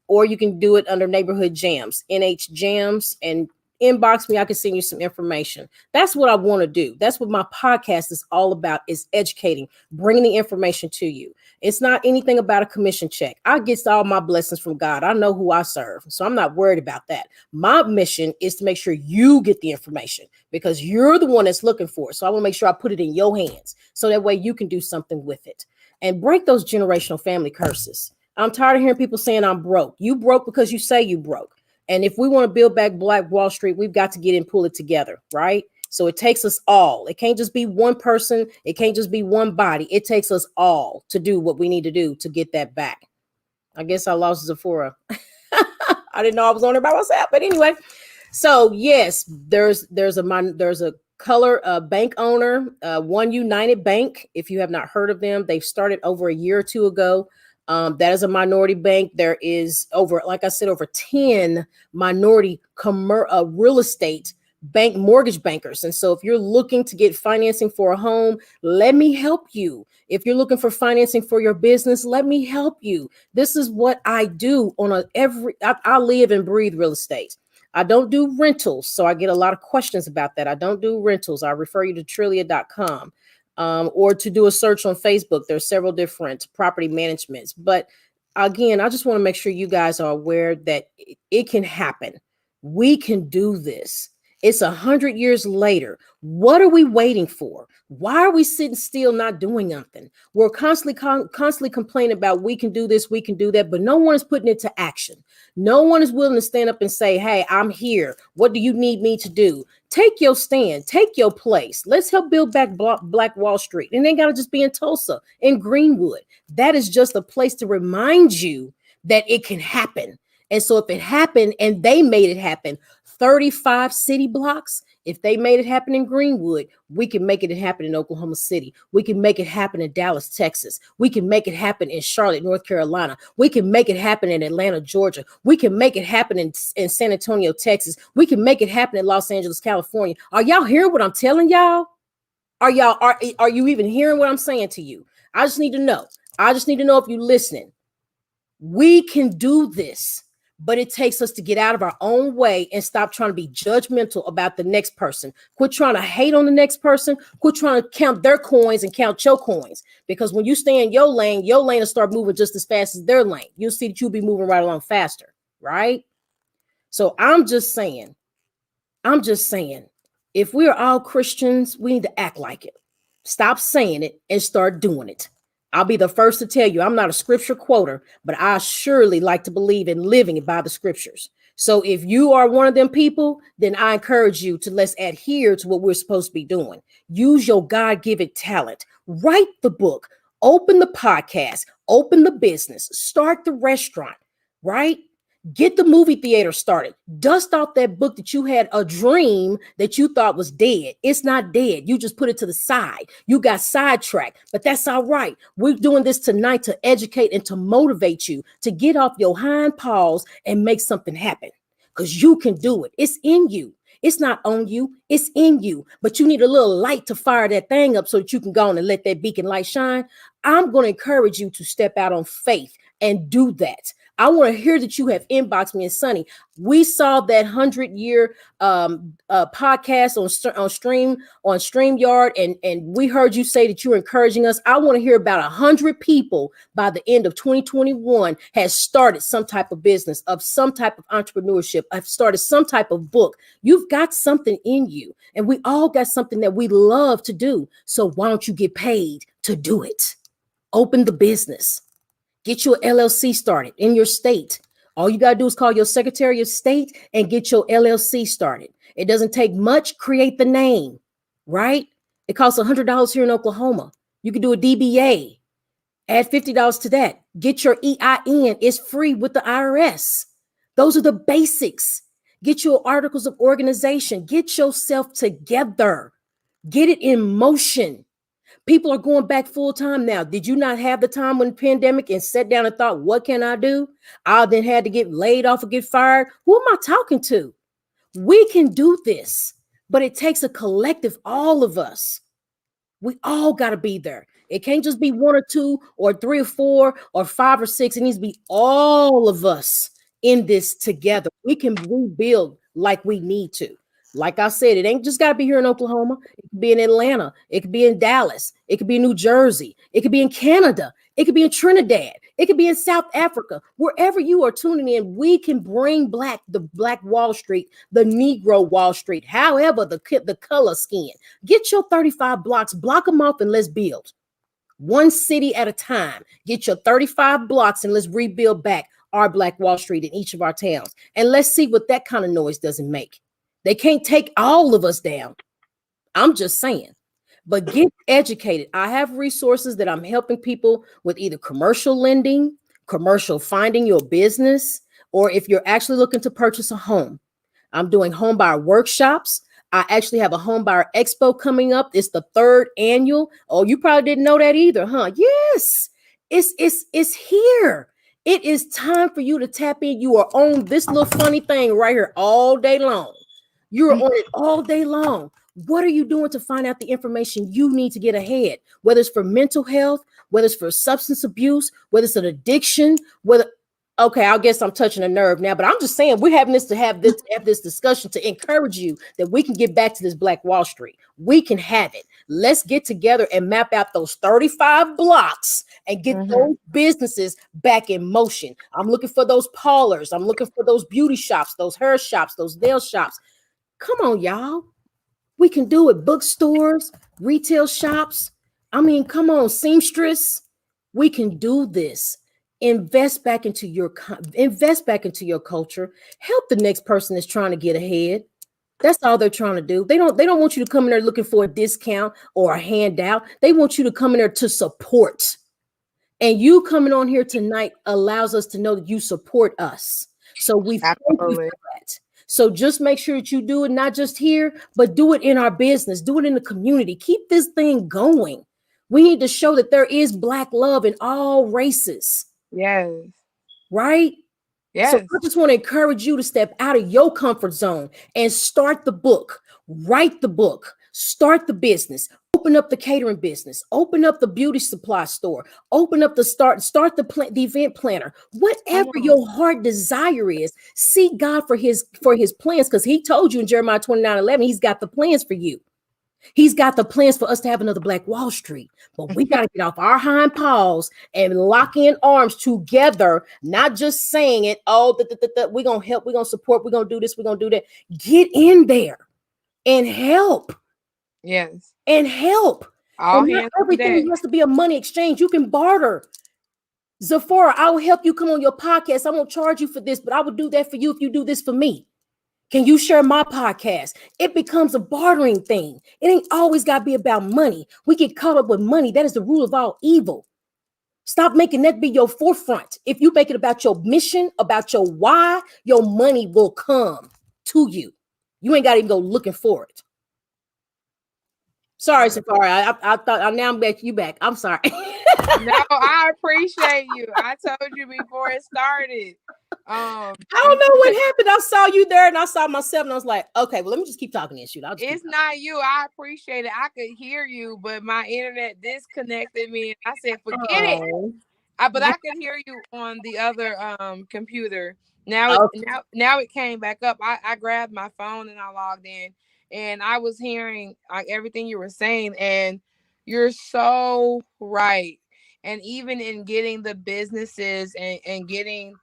or you can do it under Neighborhood Jams, NH Jams, and inbox me, I can send you some information. That's what I want to do. That's what my podcast is all about, is educating, bringing the information to you. It's not anything about a commission check. I get all my blessings from God. I know who I serve, so I'm not worried about that. My mission is to make sure you get the information because you're the one that's looking for it. So I want to make sure I put it in your hands so that way you can do something with it and break those generational family curses. I'm tired of hearing people saying I'm broke. You broke because you say you broke. And if we want to build back Black Wall Street, we've got to get in, pull it together, right? So it takes us all. It can't just be one person. It can't just be one body. It takes us all to do what we need to do to get that back. I guess I lost Zipporah. I didn't know I was on there by myself, but anyway. So yes, there's a color bank owner, One United Bank. If you have not heard of them, they've started over a year or two ago. That is a minority bank. There is like I said, over 10 minority real estate bank mortgage bankers. And so if you're looking to get financing for a home, let me help you. If you're looking for financing for your business, let me help you. This is what I do I live and breathe real estate. I don't do rentals. So I get a lot of questions about that. I don't do rentals. I refer you to Trillia.com. Or to do a search on Facebook. There's several different property managements. But again, I just want to make sure you guys are aware that it can happen. We can do this. It's 100 years later. What are we waiting for? Why are we sitting still not doing nothing? We're constantly complaining about we can do this, we can do that, but no one is putting it to action. No one is willing to stand up and say, hey, I'm here. What do you need me to do? Take your stand, take your place. Let's help build back Black Wall Street. And they got to just be in Tulsa, in Greenwood. That is just a place to remind you that it can happen. And so if it happened and they made it happen, 35 city blocks, if they made it happen in Greenwood, we can make it happen in Oklahoma City. We can make it happen in Dallas, Texas. We can make it happen in Charlotte, North Carolina. We can make it happen in Atlanta, Georgia. We can make it happen in San Antonio, Texas. We can make it happen in Los Angeles, California. Are y'all hearing what I'm telling y'all? Are you even hearing what I'm saying to you? I just need to know. I just need to know if you're listening. We can do this. But it takes us to get out of our own way and stop trying to be judgmental about the next person. Quit trying to hate on the next person. Quit trying to count their coins and count your coins. Because when you stay in your lane will start moving just as fast as their lane. You'll see that you'll be moving right along faster, right? So I'm just saying, if we are all Christians, we need to act like it. Stop saying it and start doing it. I'll be the first to tell you I'm not a scripture quoter, but I surely like to believe in living by the scriptures. So if you are one of them people, then I encourage you to let's adhere to what we're supposed to be doing. Use your God-given talent. Write the book, open the podcast, open the business, start the restaurant, right? Get the movie theater started. Dust off that book that you had a dream that you thought was dead. It's not dead. You just put it to the side. You got sidetracked, but that's all right. We're doing this tonight to educate and to motivate you to get off your hind paws and make something happen because you can do it. It's in you. It's not on you. It's in you, but you need a little light to fire that thing up so that you can go on and let that beacon light shine. I'm going to encourage you to step out on faith and do that. I want to hear that you have inboxed me. And Sunny, we saw that 100-year podcast on StreamYard, and we heard you say that you're encouraging us. I want to hear about 100 people by the end of 2021 has started some type of business, of some type of entrepreneurship, have started some type of book. You've got something in you, and we all got something that we love to do. So why don't you get paid to do it? Open the business. Get your LLC started in your state. All you got to do is call your Secretary of State and get your LLC started. It doesn't take much. Create the name, right? It costs $100 here in Oklahoma. You can do a DBA. Add $50 to that. Get your EIN. It's free with the IRS. Those are the basics. Get your articles of organization. Get yourself together. Get it in motion. People are going back full time now. Did you not have the time when the pandemic and sat down and thought, what can I do? I then had to get laid off or get fired. Who am I talking to? We can do this, but it takes a collective, all of us. We all got to be there. It can't just be one or two or three or four or five or six. It needs to be all of us in this together. We can rebuild like we need to. Like I said, it ain't just got to be here in Oklahoma. It could be in Atlanta. It could be in Dallas. It could be in New Jersey. It could be in Canada. It could be in Trinidad. It could be in South Africa. Wherever you are tuning in, we can bring the Black Wall Street, the Negro Wall Street, however the color skin. Get your 35 blocks, block them off, and let's build. One city at a time. Get your 35 blocks and let's rebuild back our Black Wall Street in each of our towns. And let's see what that kind of noise doesn't make. They can't take all of us down. I'm just saying. But get educated. I have resources that I'm helping people with, either commercial lending, commercial finding your business, or if you're actually looking to purchase a home. I'm doing home buyer workshops. I actually have a home buyer expo coming up. It's the 3rd annual. Oh, you probably didn't know that either, huh? Yes, it's here. It is time for you to tap in. You are on this little funny thing right here all day long. You're on it all day long. What are you doing to find out the information you need to get ahead? Whether it's for mental health, whether it's for substance abuse, whether it's an addiction, okay, I guess I'm touching a nerve now, but I'm just saying we're having this discussion to encourage you that we can get back to this Black Wall Street. We can have it. Let's get together and map out those 35 blocks and get those businesses back in motion. I'm looking for those parlors. I'm looking for those beauty shops, those hair shops, those nail shops. Come on, y'all. We can do it. Bookstores, retail shops. I mean, come on, seamstress. We can do this. Invest back into your culture. Help the next person that's trying to get ahead. That's all they're trying to do. They don't want you to come in there looking for a discount or a handout. They want you to come in there to support. And you coming on here tonight allows us to know that you support us. So we thank you for that. So just make sure that you do it, not just here, but do it in our business, do it in the community. Keep this thing going. We need to show that there is Black love in all races. Yes. Right? Yes. So I just want to encourage you to step out of your comfort zone and start the book, write the book, start the business, open up the catering business, open up the beauty supply store, open up start the event planner, whatever your heart desire is. Seek God for his plans, because he told you in Jeremiah 29:11, he's got the plans for you. He's got the plans for us to have another Black Wall Street, but we got to get off our hind paws and lock in arms together, not just saying it. Oh, we're going to help, we're going to support, we're going to do this, we're going to do that. Get in there and help. Yes. And help. And not everything has to be a money exchange. You can barter. Zipporah, I will help you come on your podcast. I won't charge you for this, but I will do that for you if you do this for me. Can you share my podcast? It becomes a bartering thing. It ain't always got to be about money. We get caught up with money. That is the rule of all evil. Stop making that be your forefront. If you make it about your mission, about your why, your money will come to you. You ain't got to even go looking for it. Sorry, Zipporah. I thought now I'm back. You back. I'm sorry. No, I appreciate you. I told you before it started. I don't know what happened. I saw you there and I saw myself and I was like, okay, well, let me just keep talking and shoot. It's not you. I appreciate it. I could hear you, but my internet disconnected me. And I said, forget it. But I could hear you on the other computer. Now it came back up. I grabbed my phone and I logged in, and I was hearing everything you were saying, and you're so right. And even in getting the businesses and getting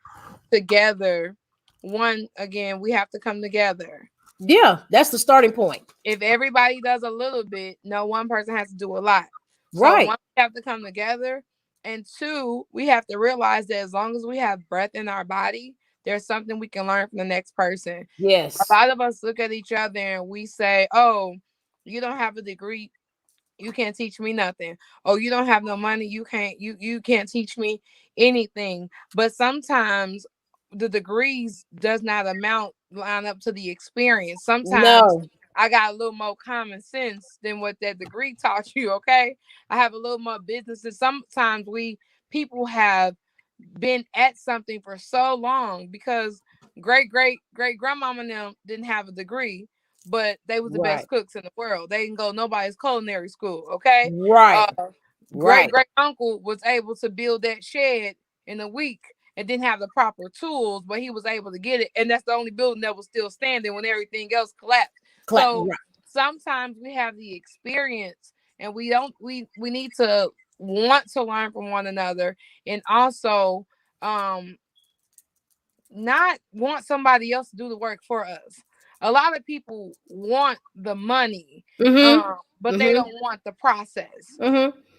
together, we have to come together. Yeah, that's the starting point. If everybody does a little bit, no one person has to do a lot. Right. So one, we have to come together, and two, we have to realize that as long as we have breath in our body, there's something we can learn from the next person. Yes. A lot of us look at each other and we say, oh, you don't have a degree, you can't teach me nothing. Oh, you don't have no money, you can't teach me anything. But sometimes the degrees does not line up to the experience. Sometimes I got a little more common sense than what that degree taught you. Okay, I have a little more business, and sometimes people have been at something for so long because great grandmama and them didn't have a degree, but they was the best cooks in the world. They didn't go nobody's culinary school. Okay, great uncle was able to build that shed in a week, and didn't have the proper tools, but he was able to get it. And that's the only building that was still standing when everything else collapsed. So Right. sometimes we have the experience and we don't we need to want to learn from one another, and also um not want somebody else to do the work for us. A lot of people want the money, Mm-hmm. but they Mm-hmm. don't want the process.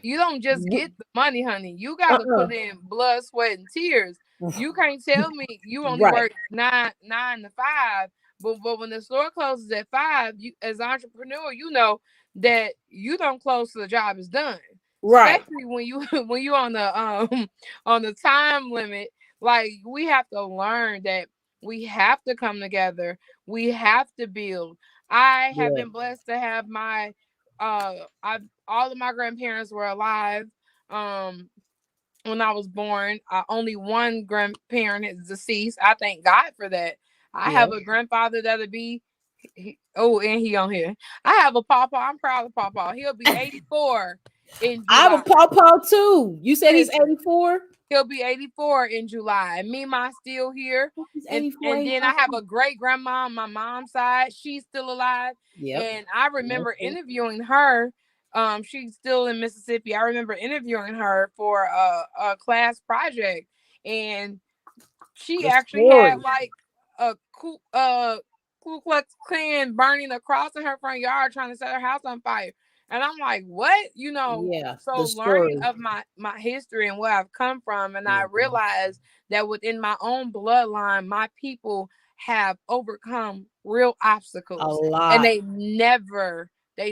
You don't just Mm-hmm. get the money, honey. You got to Uh-uh. put in blood, sweat, and tears. You can't tell me you only Right. work nine to five, but when the store closes at 5, you as an entrepreneur, you know that you don't close till the job is done. Right. Especially when you when you on the time limit. Like, we have to learn that we have to come together. We have to build. I have Yeah. been blessed to have my I all of my grandparents were alive when I was born. Only one grandparent is deceased. I thank God for that. I Yeah. have a grandfather that'll be and he on here. I have a papa. I'm proud of papa. He'll be 84 in I have a July. pawpaw too. You said he's Listen, 84? he'll be 84 in July. Me, my still here. He's And 84, and then I 85. have a great grandma on my mom's side. She's still alive. Yep. And I remember interviewing her. She's still in Mississippi. I remember interviewing her for a class project. And she The actually had story. like a Ku Klux Klan burning a cross in her front yard trying to set her house on fire. And I'm like, what? Yeah. So The learning story. of my history and where I've come from, and I Mhm. realized that within my own bloodline, my people have overcome real A obstacles, and lot. they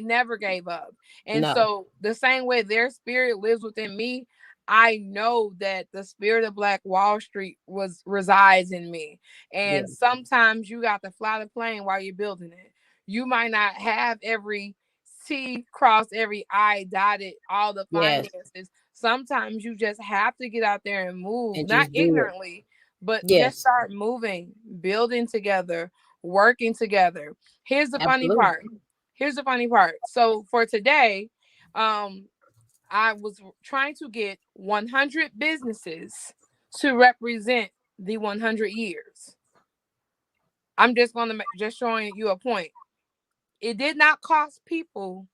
never gave up. And No. so the same way their spirit lives within me, I know that the spirit of Black Wall Street resides in me. Yeah. And sometimes you got to fly the plane while you're building it. You might not have every T crossed, every I dotted, all the Yes. finances. Sometimes you just have to get out there and move, And not just do it. ignorantly, but just Yes. start moving, building together, working together. Here's the funny Absolutely. part. Here's the funny part. So for today, um, I was trying to get 100 businesses to represent the 100 years. I'm just going to just showing you a point. It did not cost people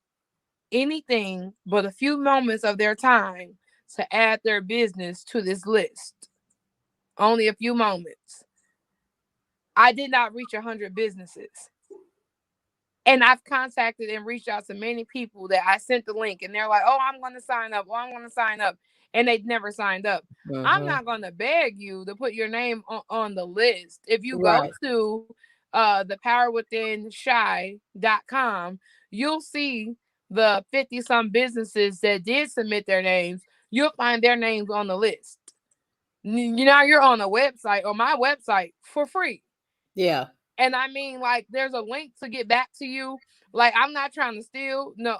anything but a few moments of their time to add their business to this list. Only a few moments. I did not reach 100 businesses. And I've contacted and reached out to many people that I sent the link, and they're like, oh, I'm going to sign up. Oh, I'm going to sign up. And they'd never signed up. I'm Mm-hmm. not going to beg you to put your name on the list. If you go Right. to the powerwithinshy.com, you'll see the 50 some businesses that did submit their names. You'll find their names on the list. You're on a website or my website for free. Yeah. And I mean, like, there's a link to get back to you. Like, I'm not trying to steal no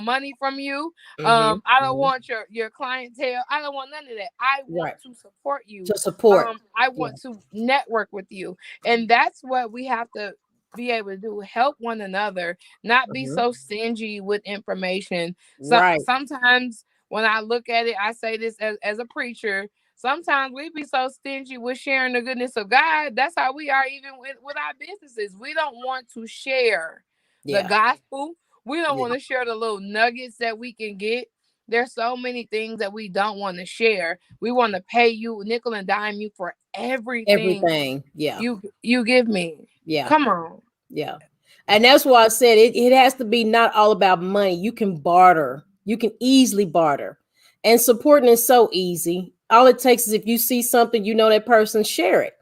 money from you. Mm-hmm. I don't Hmm. want your clientele. I don't want none of that. I want Right. to support you. To support. I Yeah. want to network with you. And that's what we have to be able to do. Help one another, not be Hmm. so stingy with information. Right. Sometimes when I look at it, I say this as a preacher. Sometimes we be so stingy with sharing the goodness of God. That's how we are even with our businesses. We don't want to share the Yeah. gospel. We don't Yeah. want to share the little nuggets that we can get. There's so many things that we don't want to share. We want to pay you nickel and dime you for everything Everything. Yeah. you give me. Yeah. Come on. Yeah. And that's why I said it has to be not all about money. You can barter. You can easily barter. And supporting is so easy. All it takes is if you see something, you know that person, share it.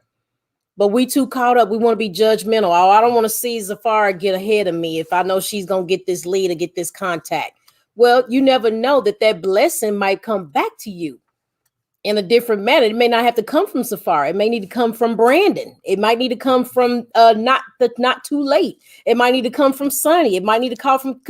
But we too caught up. We want to be judgmental. Oh, I don't want to see Zafara get ahead of me if I know she's going to get this lead or get this contact. Well, you never know that blessing might come back to you in a different manner. It may not have to come from Safari. It may need to come from Brandon. It might need to come from not too late. It might need to come from Sunny. It might need to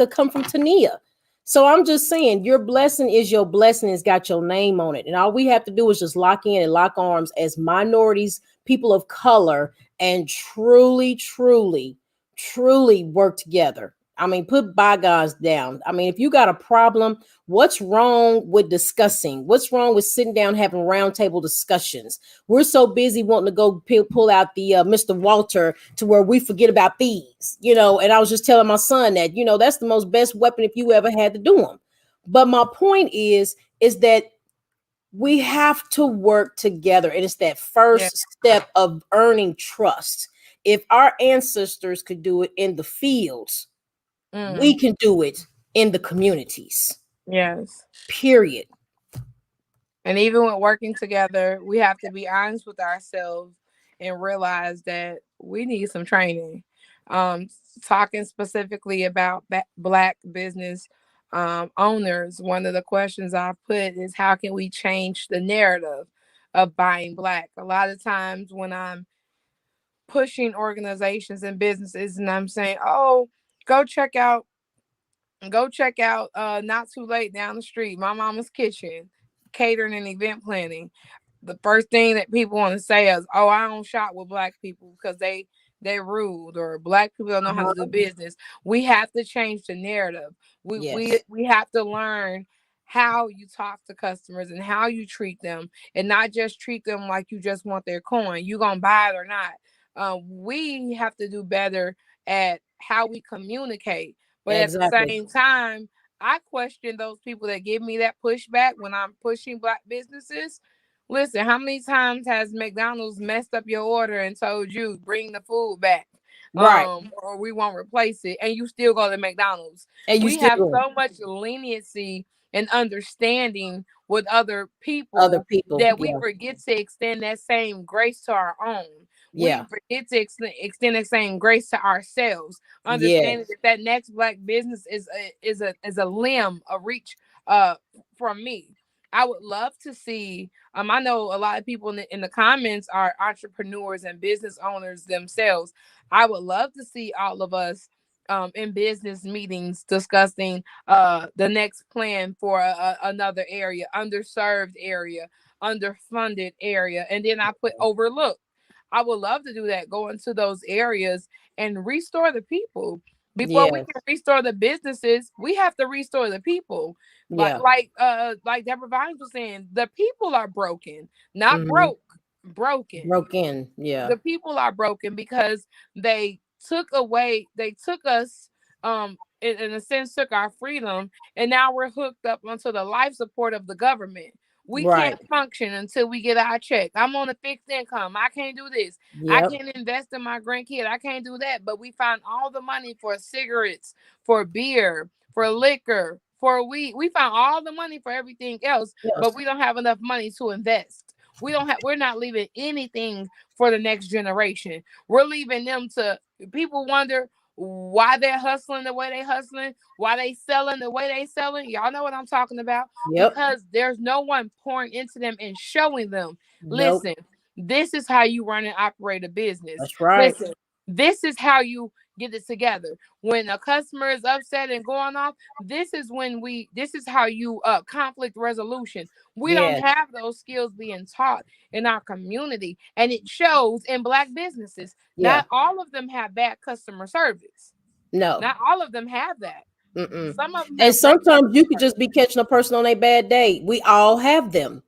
come from Tania. So I'm just saying, your blessing is your blessing. It's got your name on it, and all we have to do is just lock in and lock arms as minorities, people of color, and truly, truly, truly work together. I mean, put bygones down. I mean, if you got a problem, what's wrong with discussing? What's wrong with sitting down having roundtable discussions? We're so busy wanting to go pull out the Mr. Walter to where we forget about these, you know. And I was just telling my son that, you know, that's the most best weapon if you ever had to do them. But my point is that we have to work together. And it's that Yeah. first step of earning trust. If our ancestors could do it in the fields, we Mm, can do it in the communities. yes. Period. And even with working together, we have to be honest with ourselves and realize that we need some training. Um, Talking specifically about black business owners, one of the questions I put is how can we change the narrative of buying black? A lot of times when I'm pushing organizations and businesses and I'm saying, oh, go check out not too late down the street, my mama's kitchen, catering and event planning. The first thing that people want to say is, "Oh, I don't shop with black people because they rude or black people don't know how to do Uh-huh. business." We have to change the narrative. We we Yes. we have to learn how you talk to customers and how you treat them, and not just treat them like you just want their coin. You gonna buy it or not? We have to do better at how we communicate. But at the Exactly. same time, I question those people that give me that pushback when I'm pushing black businesses. Listen, how many times has McDonald's messed up your order and told you bring the food back, Right. or we won't replace it, and you still go to McDonald's? And you We still have doing so much leniency and understanding with other other people people. that we Yeah. forget to extend that same grace to our own. We Yeah. forget to extend the same grace to ourselves, understanding Yes. that that next black business is a limb, a reach uh from me. I would love to see. I know a lot of people in the comments are entrepreneurs and business owners themselves. I would love to see all of us in business meetings discussing the next plan for another area, underserved area, underfunded area, and then I put overlooked. I would love to do that. Go into those areas and restore the people. Before we Yes. can restore the businesses, we have to restore the people. Yeah. Like Debra Vines was saying, the people are broken, not Hmm. broke, broken. Broke in. Yeah. The people are broken because they took us in a sense took our freedom, and now we're hooked up onto the life support of the government. We Right. can't function until we get our check. I'm on a fixed income. I can't do this. I Yep. can't invest in my grandkid. I can't do that. But we find all the money for cigarettes, for beer, for liquor, for weed. We found all the money for everything else, but Yes. we don't have enough money to invest. We're not leaving anything for the next generation. We're leaving them to people wonder why they're hustling the way they hustling, why they selling the way they selling. Y'all know what I'm talking about, Yep. because there's no one pouring into them and showing them, Nope. listen, this is how you run and operate a business. That's right. Listen, this is how you get it together. When a customer is upset and going off, this is how you conflict resolution. We don't Yes. have those skills being taught in our community, and it shows in black businesses. Yeah. Not all of them have bad customer service. No. Not all of them have that. Mm-mm. Some of them And have great sometimes customer you could just service. be catching a person on a bad day. We all have them.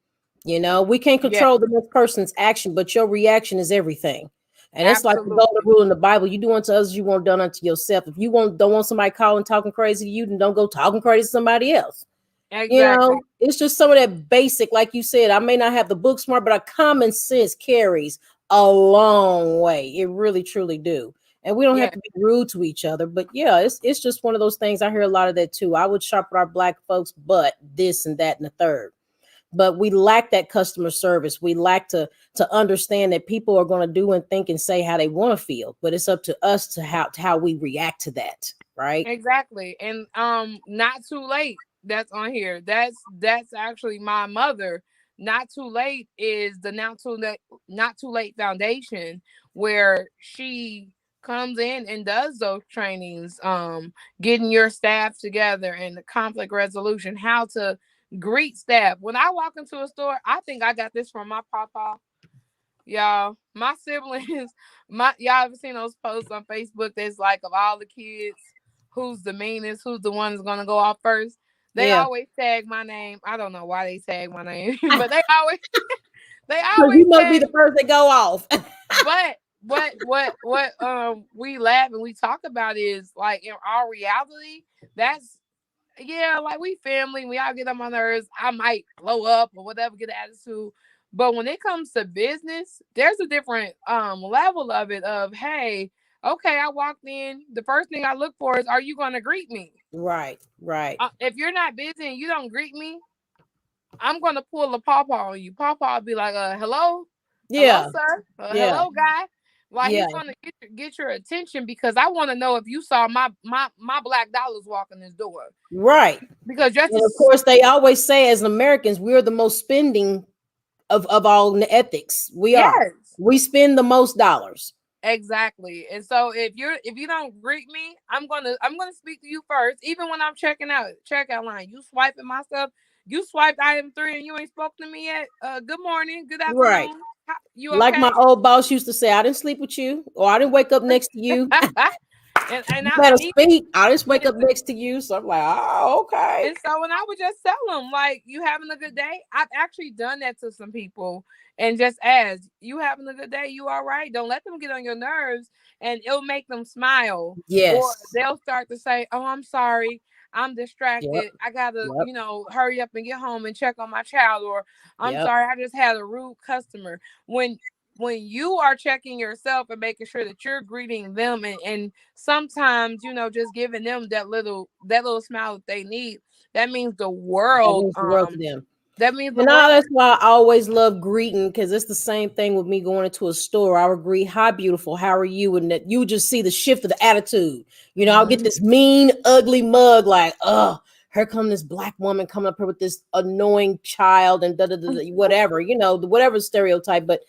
You know, we can't Yeah, control the next person's action, but your reaction is everything. And it's like the golden absolutely. rule in the Bible: you do unto others, you want done unto yourself. If you don't want somebody calling talking crazy to you, then don't go talking crazy to somebody else. You Exactly. know, it's just some of that basic, like you said. I may not have the book smart, but our common sense carries a long way. It really, truly do. And we don't have Yeah, to be rude to each other. But yeah, it's just one of those things. I hear a lot of that too. I would shop with our black folks, but this and that and the third. But we lack that customer service. We lack to understand that people are going to do and think and say how they want to feel. But it's up to us to how we react to that, right? exactly. And not too late. That's on here. That's actually my mother. Not too late is the not too late foundation, where she comes in and does those trainings, getting your staff together and the conflict resolution, how to greet staff. When I walk into a store, I think I got this from my papa. Y'all, my siblings, my y'all ever seen those posts on Facebook that's like of all the kids? who's the meanest, who's the one that's gonna go off first. They Yeah. always tag my name. I don't know why they tag my name, but they So you always must be tag. the first that go off. But what we laugh and we talk about is like in our reality, that's yeah, like we family, we all get on my nerves. I might blow up or whatever, get an attitude. But when it comes to business, there's a different level of it of hey, okay, I walked in. The first thing I look for is are you gonna greet me? Right, right. If you're not busy and you don't greet me, I'm gonna pull a pawpaw on you. Pawpaw will be like, hello, hello, Yeah, sir, yeah, hello, guy. Like yeah. he's gonna get your attention because I want to know if you saw my black dollars walking this door. Right. Because just And of as course, they always say as Americans, we're the most spending of all the ethics. We are. yes, We spend the most dollars. exactly. And so if you don't greet me, I'm gonna speak to you first. Even when I'm checking out checkout line, you swiping my stuff. You swiped item 3 and you ain't spoken to me yet. Good morning, good Right. afternoon. You Like my okay? old boss used to say, I didn't sleep with you, or I didn't wake up next to you. and You I better and even speak. I just wake up listen. next to you. So I'm like, oh, okay. And so when I would just tell them, like, you having a good day? I've actually done that to some people and just ask, you having a good day? You all right? Don't let them get on your nerves and it'll make them smile. Or Yes. they'll start to say, oh, I'm sorry. I'm Yep. distracted. I gotta, Yep. hurry up and get home and check on my child. Or I'm Yep. sorry, I just had a rude customer. When you are checking yourself and making sure that you're greeting them and sometimes, just giving them that little smile that they need, that means the That world. means the world to them. That means the And world. that's why I always love greeting because it's the same thing with me going into a store. I would greet, hi, beautiful, how are you? And that you just see the shift of the attitude. I'll get Mhm. this mean, ugly mug like, oh, here come this black woman coming up here with this annoying child and da da da, whatever, whatever stereotype. But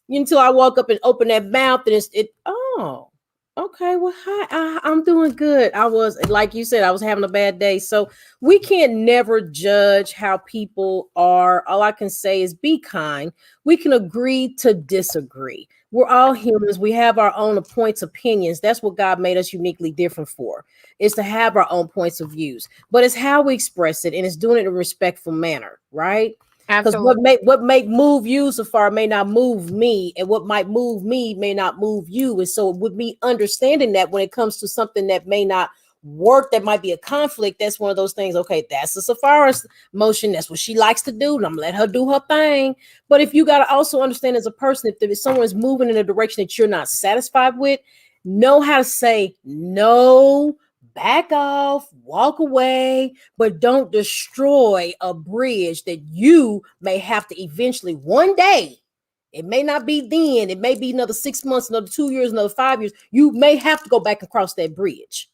until I walk up and open that mouth and oh, okay, well, hi, I'm doing good. I was, like you said, I was having a bad day. So we can't never judge how people are. All I can say is be kind. We can agree to disagree. We're all humans. We have our own points, opinions. That's what God made us uniquely different for, is to have our own points of views. But it's how we express it, and it's doing it in a respectful manner, right? Because Absolutely. what make move you so far may not move me, and what might move me may not move you. And so, with me understanding that when it comes to something that may not work, that might be a conflict. That's one of those things. Okay, that's the Safari's motion. That's what she likes to do, and I'm gonna let her do her thing. But if you got to also understand as a person, if someone is moving in a direction that you're not satisfied with, know how to say no, back off, walk away, but don't destroy a bridge that you may have to eventually one day. It may not be then, it may be another 6 months, another 2 years, another 5 years. You may have to go back and cross that bridge.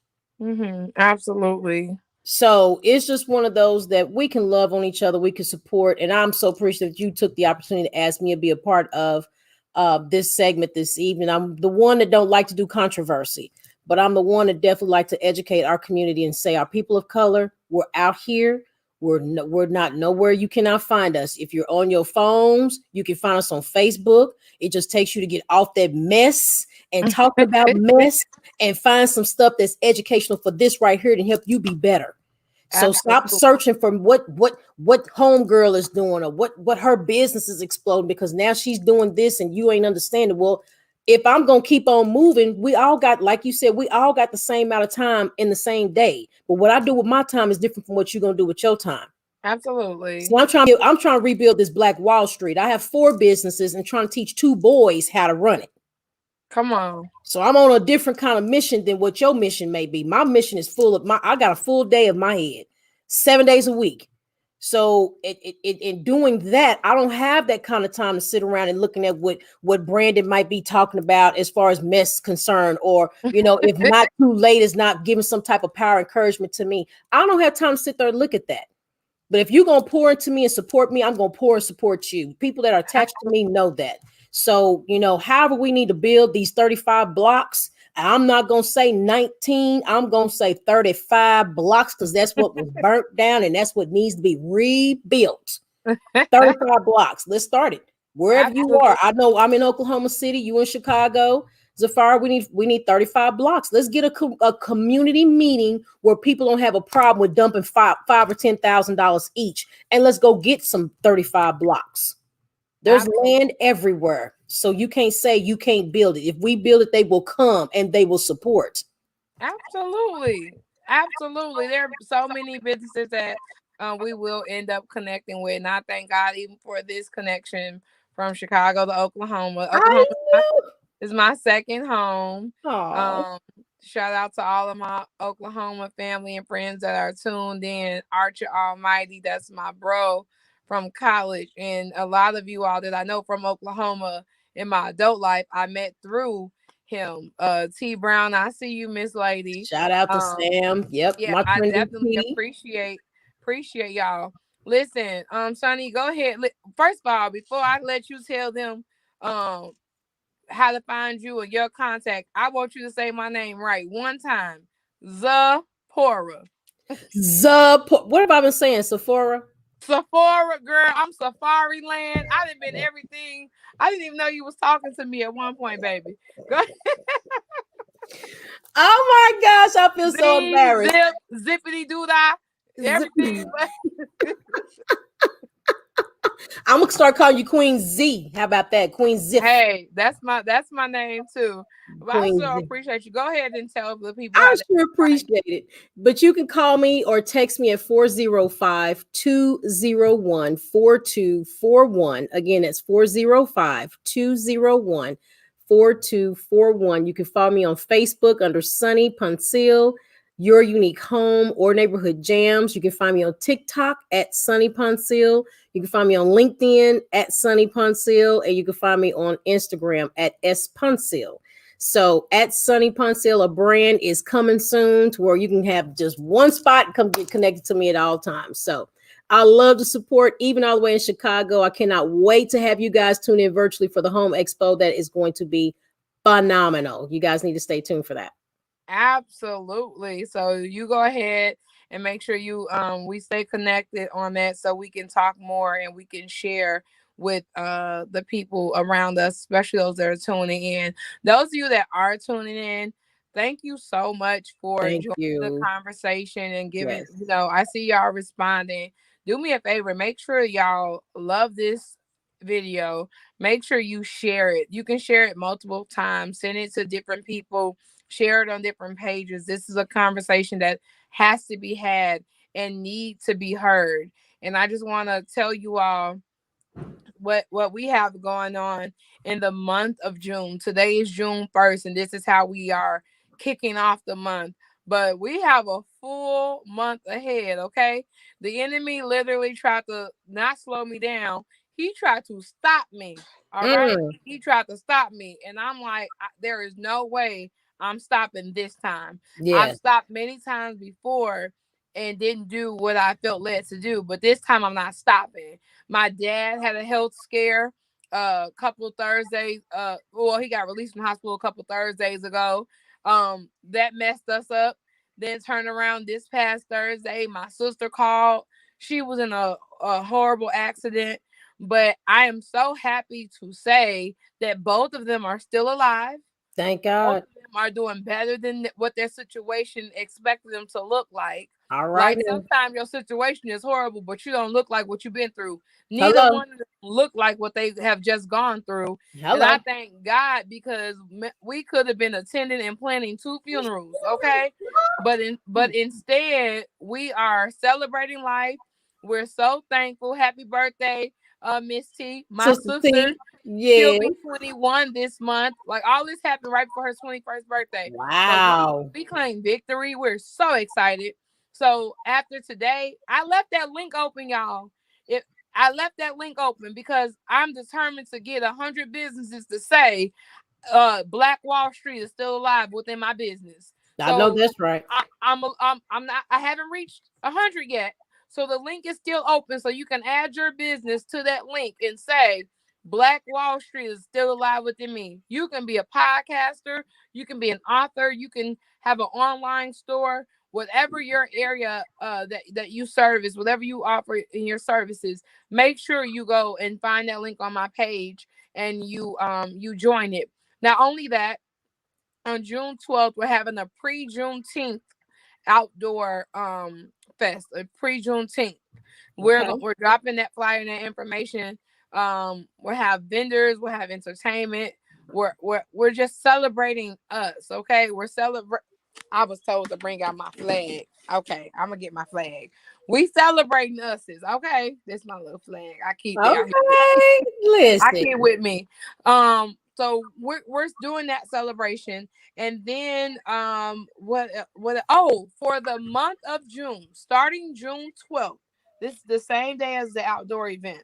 Absolutely. So it's just one of those that we can love on each other, we can support. And I'm so appreciative that you took the opportunity to ask me to be a part of this segment this evening. I'm the one that don't like to do controversy, but I'm the one that definitely like to educate our community and say our people of color, we're out here. We're not nowhere you cannot find us. If you're on your phones, you can find us on Facebook. It just takes you to get off that mess and talking about mess and find some stuff that's educational for this right here to help you be better. So stop Absolutely. searching for what homegirl is doing or what her business is exploding because now she's doing this and you ain't understanding. Well, if I'm gonna keep on moving, we all got, like you said, we all got the same amount of time in the same day. But what I do with my time is different from what you're gonna do with your time. Absolutely. So I'm trying to rebuild this Black Wall Street. I have 4 businesses and trying to teach 2 boys how to run it. Come on. So I'm on a different kind of mission than what your mission may be. My mission is I got a full day of my head, 7 days a week. So in doing that, I don't have that kind of time to sit around and looking at what Brandon might be talking about as far as mess concerned, or if not too late is not giving some type of power encouragement to me. I don't have time to sit there and look at that. But if you're going to pour into me and support me, I'm going to pour and support you. People that are attached to me know that. So, however we need to build these 35 blocks, I'm not going to say 19. I'm going to say 35 blocks because that's what was burnt down and that's what needs to be rebuilt. 35 blocks. Let's start it. Wherever you Absolutely. are. I know I'm in Oklahoma City, you in Chicago. Zafar, we need 35 blocks. Let's get a community meeting where people don't have a problem with dumping five or $10,000 each, and let's go get some 35 blocks. There's Absolutely. land everywhere, so you can't say you can't build it. If we build it, they will come and they will support. Absolutely. Absolutely. There are so many businesses that we will end up connecting with. And I thank God even for this connection from Chicago to Oklahoma. I Oklahoma is my second home. know. Um, Shout out to all of my Oklahoma family and friends that are tuned in. Archer Almighty, that's my bro from college. And a lot of you all that I know from Oklahoma in my adult life, I met through him. T Brown, I see you, Miss Lady. Shout out to Um, Sam. Yep, yeah, my I friend definitely T. appreciate y'all. Listen, Sunny, go ahead. First of all, before I let you tell them um how to find you or your contact, I want you to say my name right one time. Zipporah. What have I been saying, Sephora? Sephora, girl. I'm Safari Land. I done been everything. I didn't even know you was talking to me at one point, baby. Go Oh my gosh, I feel so Z, embarrassed. zip, zippity doo dah, everything. I'm gonna start calling you Queen Z. How about that, Queen Z? Hey, that's my name too. But I Queen so Z. appreciate you. Go ahead and tell the people I how they sure find you. appreciate it. But you can call me or text me at 405-201-4241. Again, that's 405-201-4241. You can follow me on Facebook under Sunni Pouncil, Your Unique Home, or Neighborhood Jams. You can find me on TikTok at Sunni Pouncil. You can find me on LinkedIn at Sunni Pouncil, and you can find me on Instagram at S Pouncil. So at Sunni Pouncil, a brand is coming soon to where you can have just one spot and come get connected to me at all times. So I love the support, even all the way in Chicago. I cannot wait to have you guys tune in virtually for the Home Expo. That is going to be phenomenal. You guys need to stay tuned for that. Absolutely. So you go ahead and make sure you we stay connected on that so we can talk more and we can share with the people around us, especially those that are tuning in. Those of you that are tuning in, thank you so much for Thank joining the you. conversation and giving, Yes. I see y'all responding. Do me a favor, make sure y'all love this video. Make sure you share it. You can share it multiple times, send it to different people, share it on different pages. This is a conversation that has to be had and need to be heard. And I just want to tell you all what we have going on in the month of June. Today is June 1st, and this is how we are kicking off the month. But we have a full month ahead, okay? The enemy literally tried to not slow me down. He tried to stop me. All right. Mm, He tried to stop me. And I'm like, there is no way I'm stopping this time. I've yes. stopped many times before and didn't do what I felt led to do, but this time I'm not stopping. My dad had a health scare a couple Thursdays. Well, he got released from the hospital a couple Thursdays ago. That messed us up. Then turned around this past Thursday. My sister called. She was in a horrible accident. But I am so happy to say that both of them are still alive. Thank Both God. of them are doing better than what their situation expected them to look like. All right Like now. sometimes your situation is horrible, but you don't look like what you've been through. Neither Hello. one of them look like what they have just gone through. And Hello. I thank God because we could have been attending and planning two funerals, okay? But instead, we are celebrating life. We're so thankful. Happy birthday, Miss T, my Sister sister. T. She'll Yeah. be 21 this month. Like all this happened right before her 21st birthday. So Wow. we claim victory. We're so excited. So after today, I left that link open, y'all. If I left that link open because I'm determined to get 100 businesses to say Black Wall Street is still alive within my business. I know So that's right. I'm not, I haven't reached 100 yet. So the link is still open, so you can add your business to that link and say Black Wall Street is still alive within me. You can be a podcaster, you can be an author, you can have an online store, whatever your area that you service, whatever you offer in your services. Make sure you go and find that link on my page and you join it. Not only that, on June 12th, we're having a pre-Juneteenth outdoor fest, a pre-Juneteenth. Okay. We're dropping that flyer and that information. We'll have vendors, we'll have entertainment. We're just celebrating us, okay? We're celebrating. I was told to bring out my flag. Okay, I'm gonna get my flag. We celebrating us's, okay? This is my little flag. I keep it. Okay. I Listen. keep it with me. So we're doing that celebration, and then for the month of June, starting June 12th. This is the same day as the outdoor event.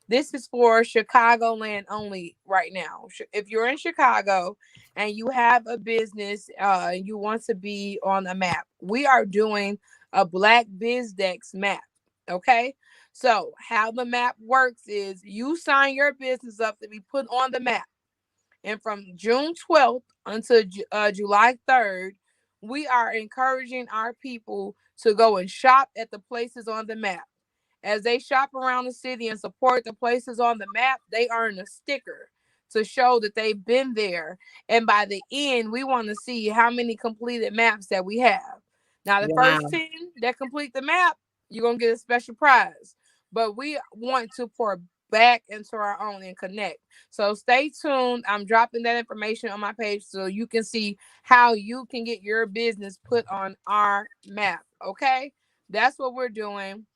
This is for Chicagoland only right now. If you're in Chicago and you have a business, and you want to be on a map, we are doing a Black BizDex map. Okay. So how the map works is you sign your business up to be put on the map. And from June 12th until July 3rd, we are encouraging our people to go and shop at the places on the map. As they shop around the city and support the places on the map, they earn a sticker to show that they've been there. And by the end, we want to see how many completed maps that we have. Now, the first Wow. 10 that complete the map, you're going to get a special prize. But we want to pour back into our own and connect. So stay tuned. I'm dropping that information on my page so you can see how you can get your business put on our map. Okay? That's what we're doing.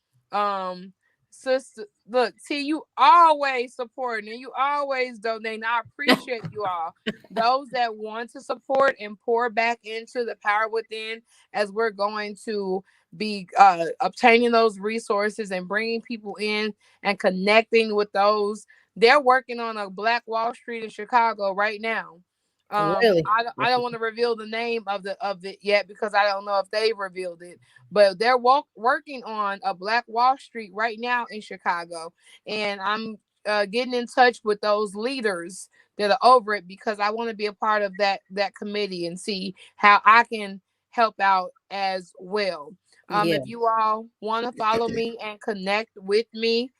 Sister, look, T, you always supporting and you always donating. I appreciate you all. Those that want to support and pour back into the Power Within, as we're going to be obtaining those resources and bringing people in and connecting with those. They're working on a Black Wall Street in Chicago right now. Really? I don't want to reveal the name of it yet because I don't know if they revealed it, but they're working on a Black Wall Street right now in Chicago, and I'm getting in touch with those leaders that are over it because I want to be a part of that committee and see how I can help out as well. Yeah. If you all want to follow me and connect with me,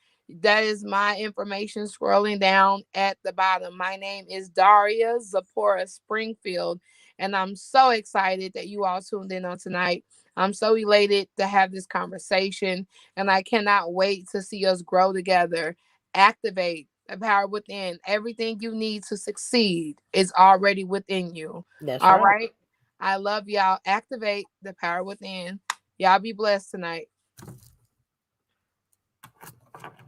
that is my information scrolling down at the bottom. My name is Darriah Zipporah Springfield, and I'm so excited that you all tuned in on tonight. I'm so elated to have this conversation, and I cannot wait to see us grow together. Activate the power within. Everything you need to succeed is already within you. That's All right. right. I love y'all. Activate the power within. Y'all be blessed tonight.